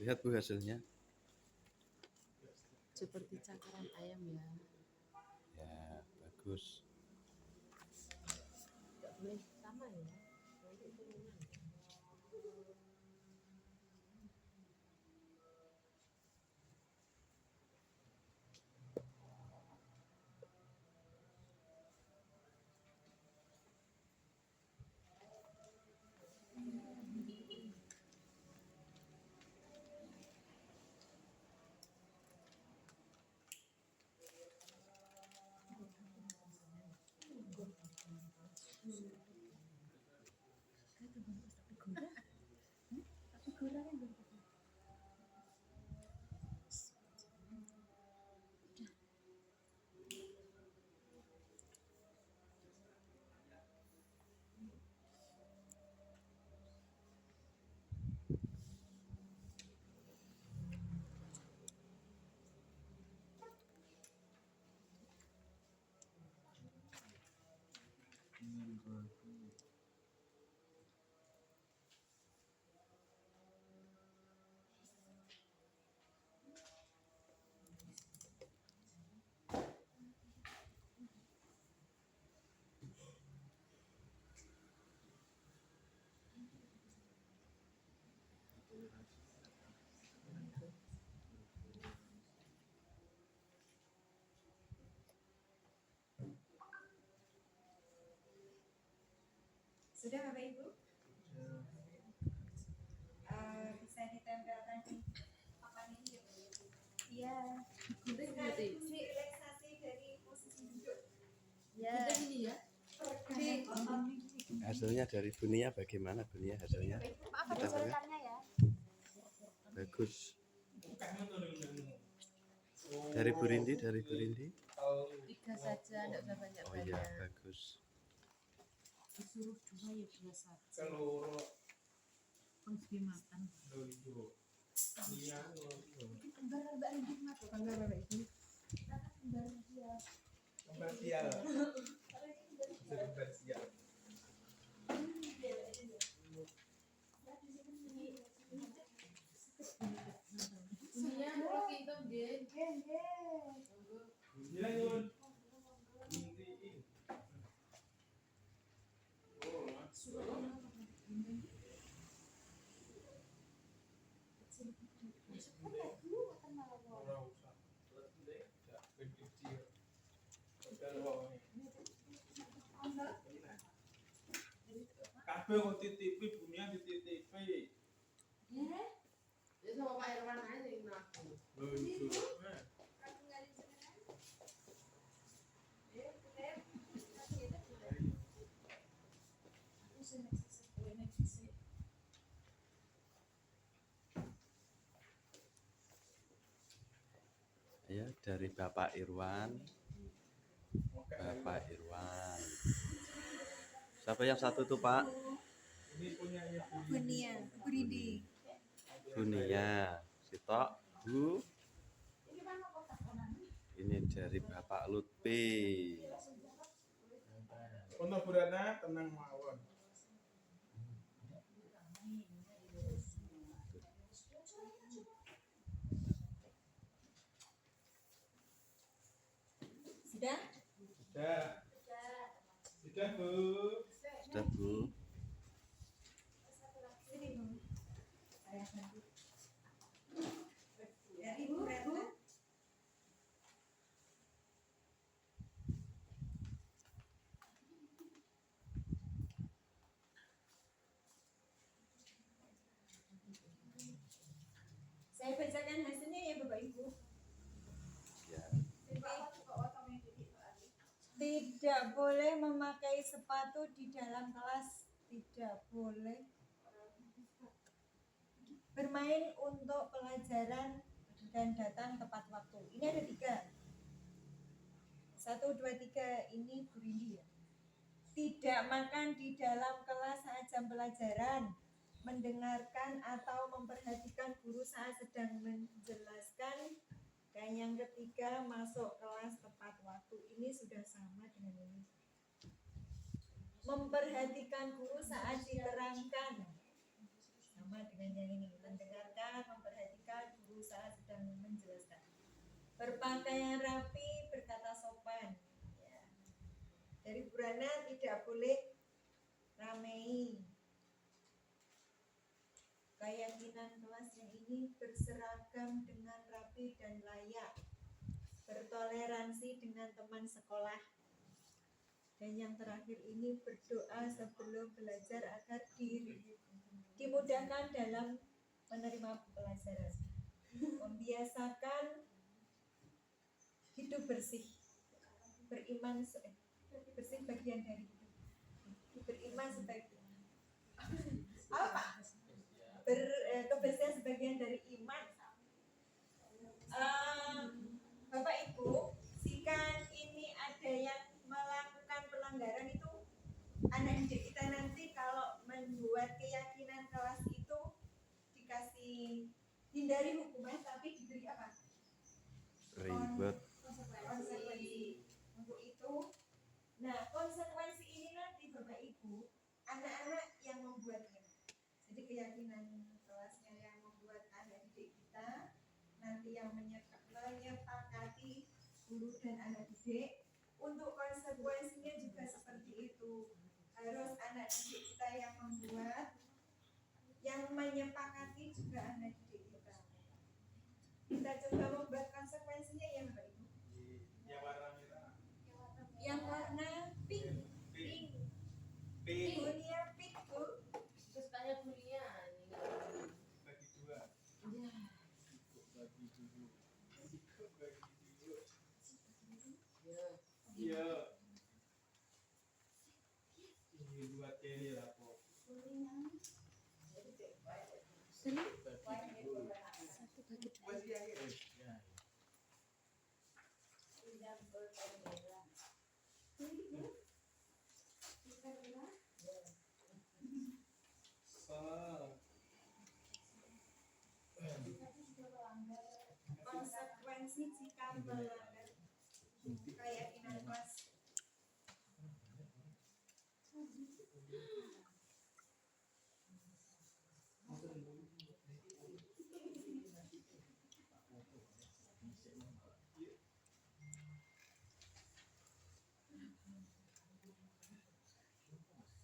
Lihat Bu hasilnya. Seperti cakaran ayam ya. Ya, bagus. Nggak boleh sama ya. Nanti turunan. Sudah Bapak Ibu? Bisa ditempelkan di papan ini ya? Iya. Sekaligus relaksasi dari posisi duduk. Ya. Kita gini ya. Hasilnya dari Bunia bagaimana Bunia hasilnya? Maaf ada catatannya ya. Bagus. Bukannya tuh dengan Dari Bu Rindi, dari Bu Rindi. 3 saja, enggak usah banyak-banyak. Oh iya, bagus. Disuruh 2 ya biasa. seluruh Harus dimakan. dulu. Iya, Kembar Mbak Rindik mas. Kembar Bapak Ibu. kembar sial. Kembar sial. Dunia kalau kita dia. Gila Yun. Intiin. Oh, masuk. Ora usah. Letih gak kecil. Udah wong. Kabeh kok titipi Bunia dititipi. Ya sama Pak Irwan aja yang ngaku. Lho itu. Ya, dari Bapak Irwan. Bapak Irwan. Siapa yang satu tuh Pak? Ini punyanya Bunia, Bu Rindi. Bunia. Sitok, Bu. Ini dari Bapak Lutfi. Untuk Burana tenang mawon. Sudah? Sudah. Sudah, Bu. Sudah Bu. Sini Bu. Ya, Ibu Retno. Saya bacakan hasilnya ya Bapak Ibu. Ya. Tidak boleh memakai sepatu di dalam kelas. Tidak boleh bermain untuk pelajaran dan datang tepat waktu. Ini ada 3. 1, 2, 3. Ini Bu Rindi ya. Tidak makan di dalam kelas saat jam pelajaran. Mendengarkan atau memperhatikan guru saat sedang menjelaskan. Dan yang ketiga, masuk kelas tepat waktu. Ini sudah sama dengan ini. Memperhatikan guru saat diterangkan. Sama sama dengan yang ini. Mendengarkan, memperhatikan, berusaha sedang menjelaskan. Berpakaian rapi, berkata sopan. Ya. Dari Burana tidak boleh ramai. Keyakinan kelas yang ini berseragam dengan rapi dan layak. Bertoleransi dengan teman sekolah. Dan yang terakhir ini berdoa sebelum belajar agar dimudahkan dalam menerima pelajaran. Membiasakan hidup bersih. Beriman bersih bagian dari hidup. Beriman sebagai apa? Kebersihan sebagian dari iman. Bapak Ibu, jika ini ada yang melakukan pelanggaran itu, anak didik kita nanti kalau membuat keyakinan kelas itu dikasih hindari hukuman, tapi diberi apa? Ribet. Konsekuensi untuk itu. Nah, konsekuensi ini nanti Bapak Ibu, anak-anak yang membuatnya. Jadi keyakinan kelasnya yang membuat anak didik kita, nanti yang menyepakati guru dan anak didik. Untuk konsekuensinya juga seperti itu. Harus anak didik kita yang membuat, yang menyepakati juga anak didik kita. Kita coba membuat konsekuensinya ya Bapak Ibu. Yang warna merah. Yang warna pink. Dunia pink Bu. Terus kayak dunia ini. Bagi dua. Ya. Bagi dulu. Bagi dulu. Ya. Iya. Ini buat Kelly lah kok. Konsekuensi jika melanggar keyakinan kelas.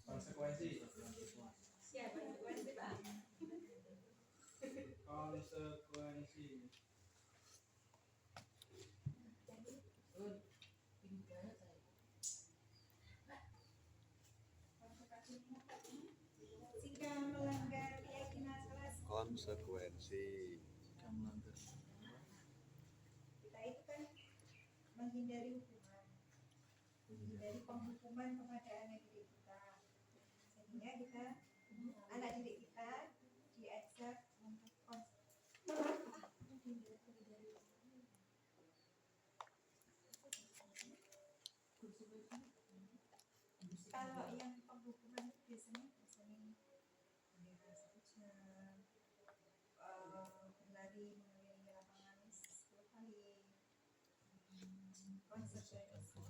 Konsekuensi. Ya, konsekuensi Pak. Konsekuensi. Jika melanggar keyakinan kelas, Konsekuensi. kita itu kan menghindari hukuman, menghindari penghukuman kepada anak didik kita, sehingga kita anak didik kita diajak untuk kalau yang penghukuman itu biasanya bendera 1 jam, berlari mengelilingi lapangan 10 kali, konsekuensi.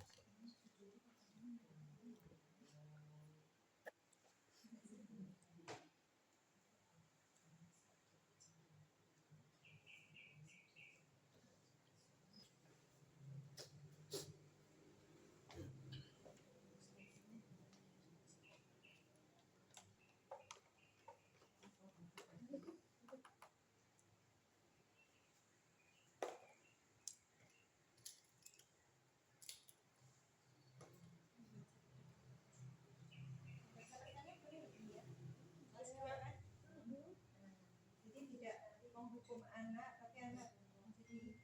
Jadi tidak menghukum anak, tapi anak menjadi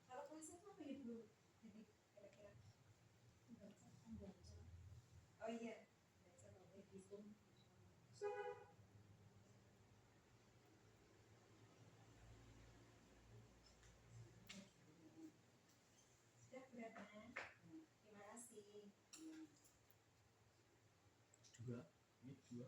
kalau kelasnya itu apa ya Bu? Jadi kira-kira oh iya, belajar boleh hitung. Sudah berapa? Terima kasih. Dua. Ini dua.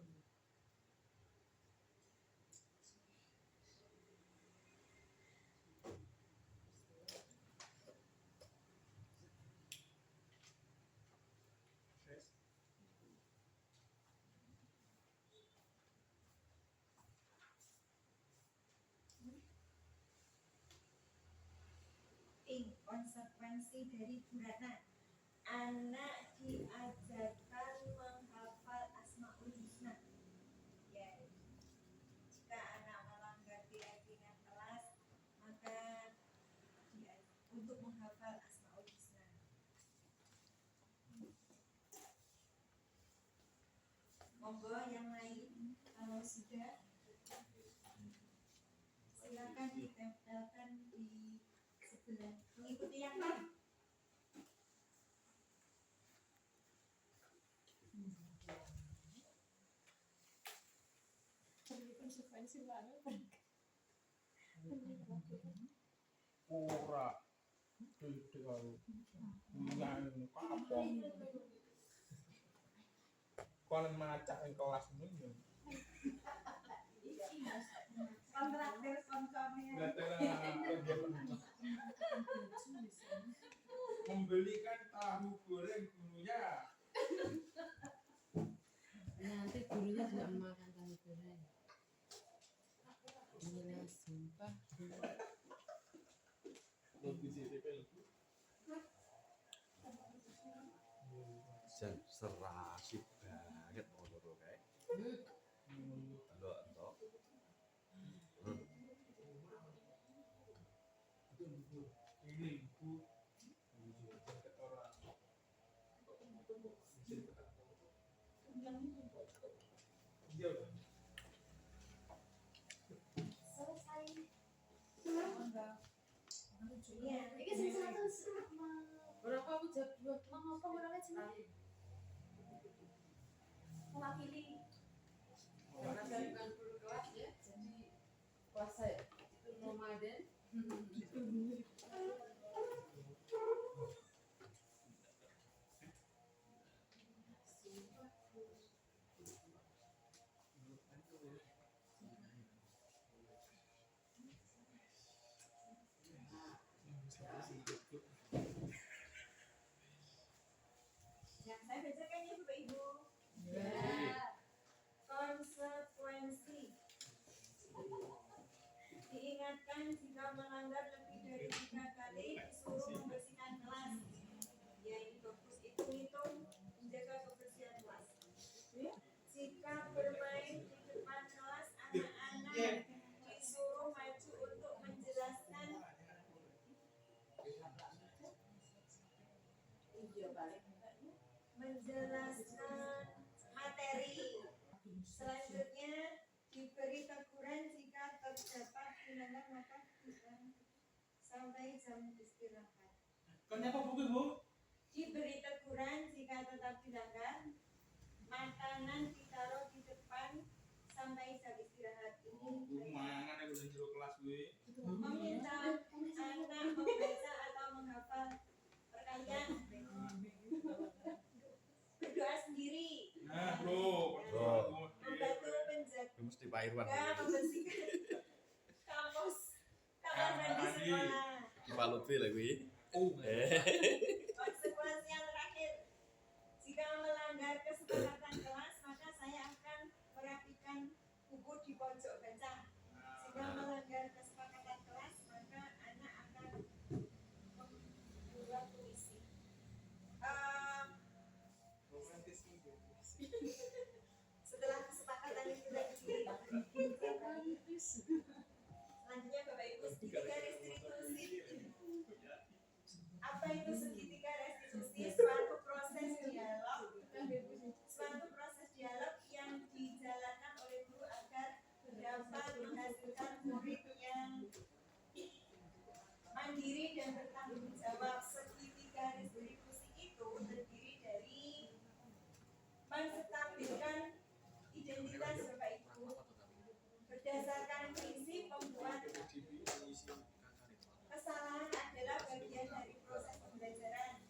konsekuensi dari Bu Ratna. Anak diajarkan menghafal Asmaul Husna. Ya, jika anak melanggar keyakinan kelas, maka untuk menghafal Asmaul Husna. Monggo yang lain, kalau sudah silakan ditempelkan di sebelah. Mengikuti yang lain. Konsekuensi banget. Ora. Itu kalau nyanyi kapong. Konon macak yang kelas ini. Kontraktir konconya. Membelikan tahu goreng gurunya. Nanti gurunya juga makan tahu goreng. Gila, sumpah. serasi banget ngono to kae. Delok to. Ini ibu. Selesai. Monggo. Iya, Ini sing satu berapa aku jawab dua mau apa orangnya sini mewakili orang dari bukan guru kelas ya jadi puasa itu Ramadan yang saya bacakan ya Bapak Ibu. ya Konsekuensi. Diingatkan jika melanggar lebih dari 3 kali disuruh membersihkan kelas. Ya ini bagus, hitung-hitung menjaga kebersihan kelas. Jika bermain di depan kelas, anak-anak disuruh maju untuk menjelaskan materi. Selanjutnya diberi teguran jika terdapat bilangan maka sampai jam istirahat. Kenapa buku Bu? Diberi teguran jika tetap dilanggar, makanan ditaruh di depan sampai jam istirahat. Ini Mangan aku udah jero kelas gue. meminta anak membaca atau menghafal perkalian, berdoa sendiri, Nah, bro, membantu penjaga Mesti Pak Irwan. membersihkan kamus kamar mandi sekolah. Iki Pak Lutfi lho kuwi. Oh, Konsekuensi yang terakhir, jika melanggar kesepakatan kelas, maka saya akan merapikan buku di pojok baca. Jika melanggar kesepakatan kelas, maka anak akan membuat puisi. Setelah kesepakatan itu tadi, selanjutnya Bapak Ibu, segitiga restitusi. Apa itu segitiga restitusi? Suatu proses dialog yang dijalankan oleh guru agar dapat menghasilkan murid yang mandiri dan bertanggung jawab. Segitiga restitusi itu terdiri dari menstabilkan identitas Bapak Ibu berdasarkan prinsip pembuat kesalahan adalah bagian dari proses pembelajaran.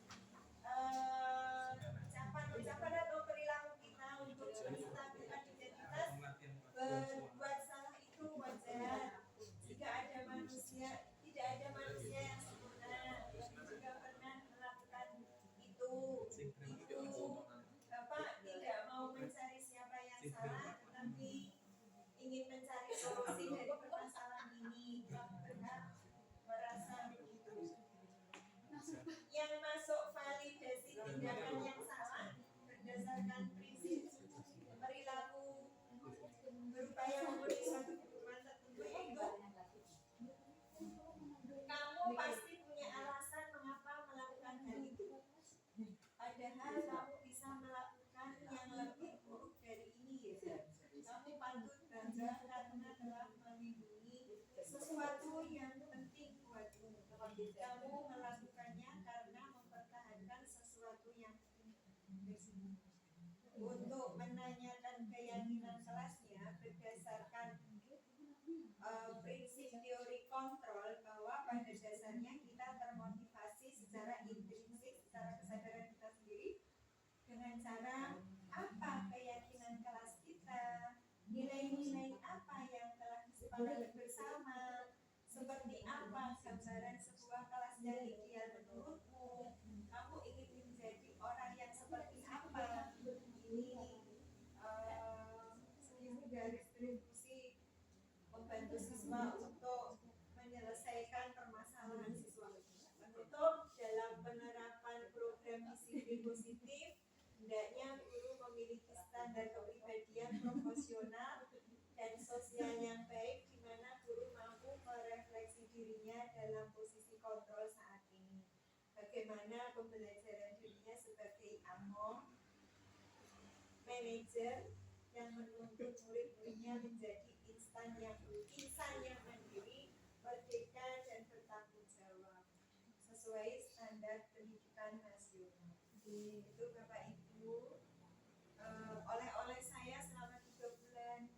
Ucapan atau perilaku kita untuk menstabilkan identitas berbuat salah itu wajar. tindakan yang salah berdasarkan prinsip perilaku berupaya memenuhi suatu kebutuhan tertentu, yaitu kamu pasti punya alasan mengapa melakukan hal itu. Padahal kamu bisa melakukan yang lebih buruk dari ini ya. Kamu patut bangga karena telah melindungi sesuatu yang penting buatmu. Kamu melakukannya karena mempertahankan sesuatu yang penting. Untuk menanyakan keyakinan kelasnya berdasarkan prinsip teori kontrol, bahwa pada dasarnya kita termotivasi secara intrinsik, secara kesadaran kita sendiri, dengan cara apa keyakinan kelas kita, nilai-nilai apa yang telah disepakati bersama, seperti apa gambaran sebuah kelas yang ideal menurutmu, kamu ingin menjadi orang yang seperti apa. Ini garis distribusi membantu siswa untuk menyelesaikan permasalahan siswa. Menutup, dalam penerapan program disiplin positif, hendaknya guru memiliki standar kepribadian profesional dan sosial yang baik, di mana guru mampu merefleksi dirinya dalam posisi kontrol saat ini. Bagaimana pembelajaran dirinya sebagai among manajer yang menuntut murid-muridnya menjadi insan yang mandiri, merdeka dan bertanggung jawab sesuai standar pendidikan nasional. Itu Bapak Ibu, oleh-oleh saya selama 3 bulan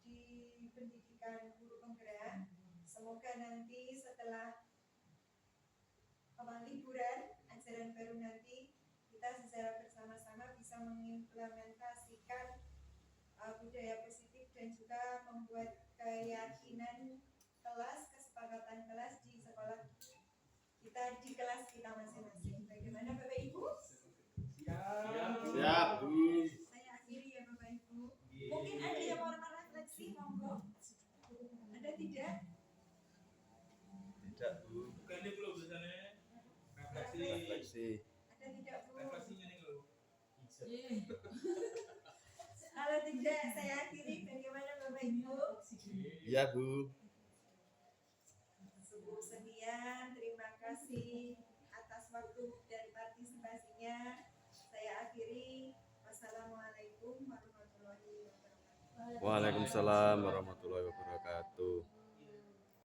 di pendidikan guru penggerak. Semoga nanti setelah liburan ajaran baru nanti kita secara bersama-sama bisa mengimplementasikan budaya positif dan juga membuat keyakinan kelas, kesepakatan kelas di sekolah kita, di kelas kita masing-masing. Bagaimana Bapak Ibu? Siap, Bu. Saya akhiri ya Bapak Ibu. Mungkin ada yang mau refleksi, monggo. Ada tidak? Tidak, Bu. Bukannya belum biasanya Refleksi. Ada tidak Bu? refleksinya nih loh. Kalau tidak, saya akhiri. Bagaimana Bapak Ibu? Iya, Bu. Cukup sekian, terima kasih atas waktu dan partisipasinya. Saya akhiri. Wassalamualaikum warahmatullahi wabarakatuh. Waalaikumsalam warahmatullahi wabarakatuh.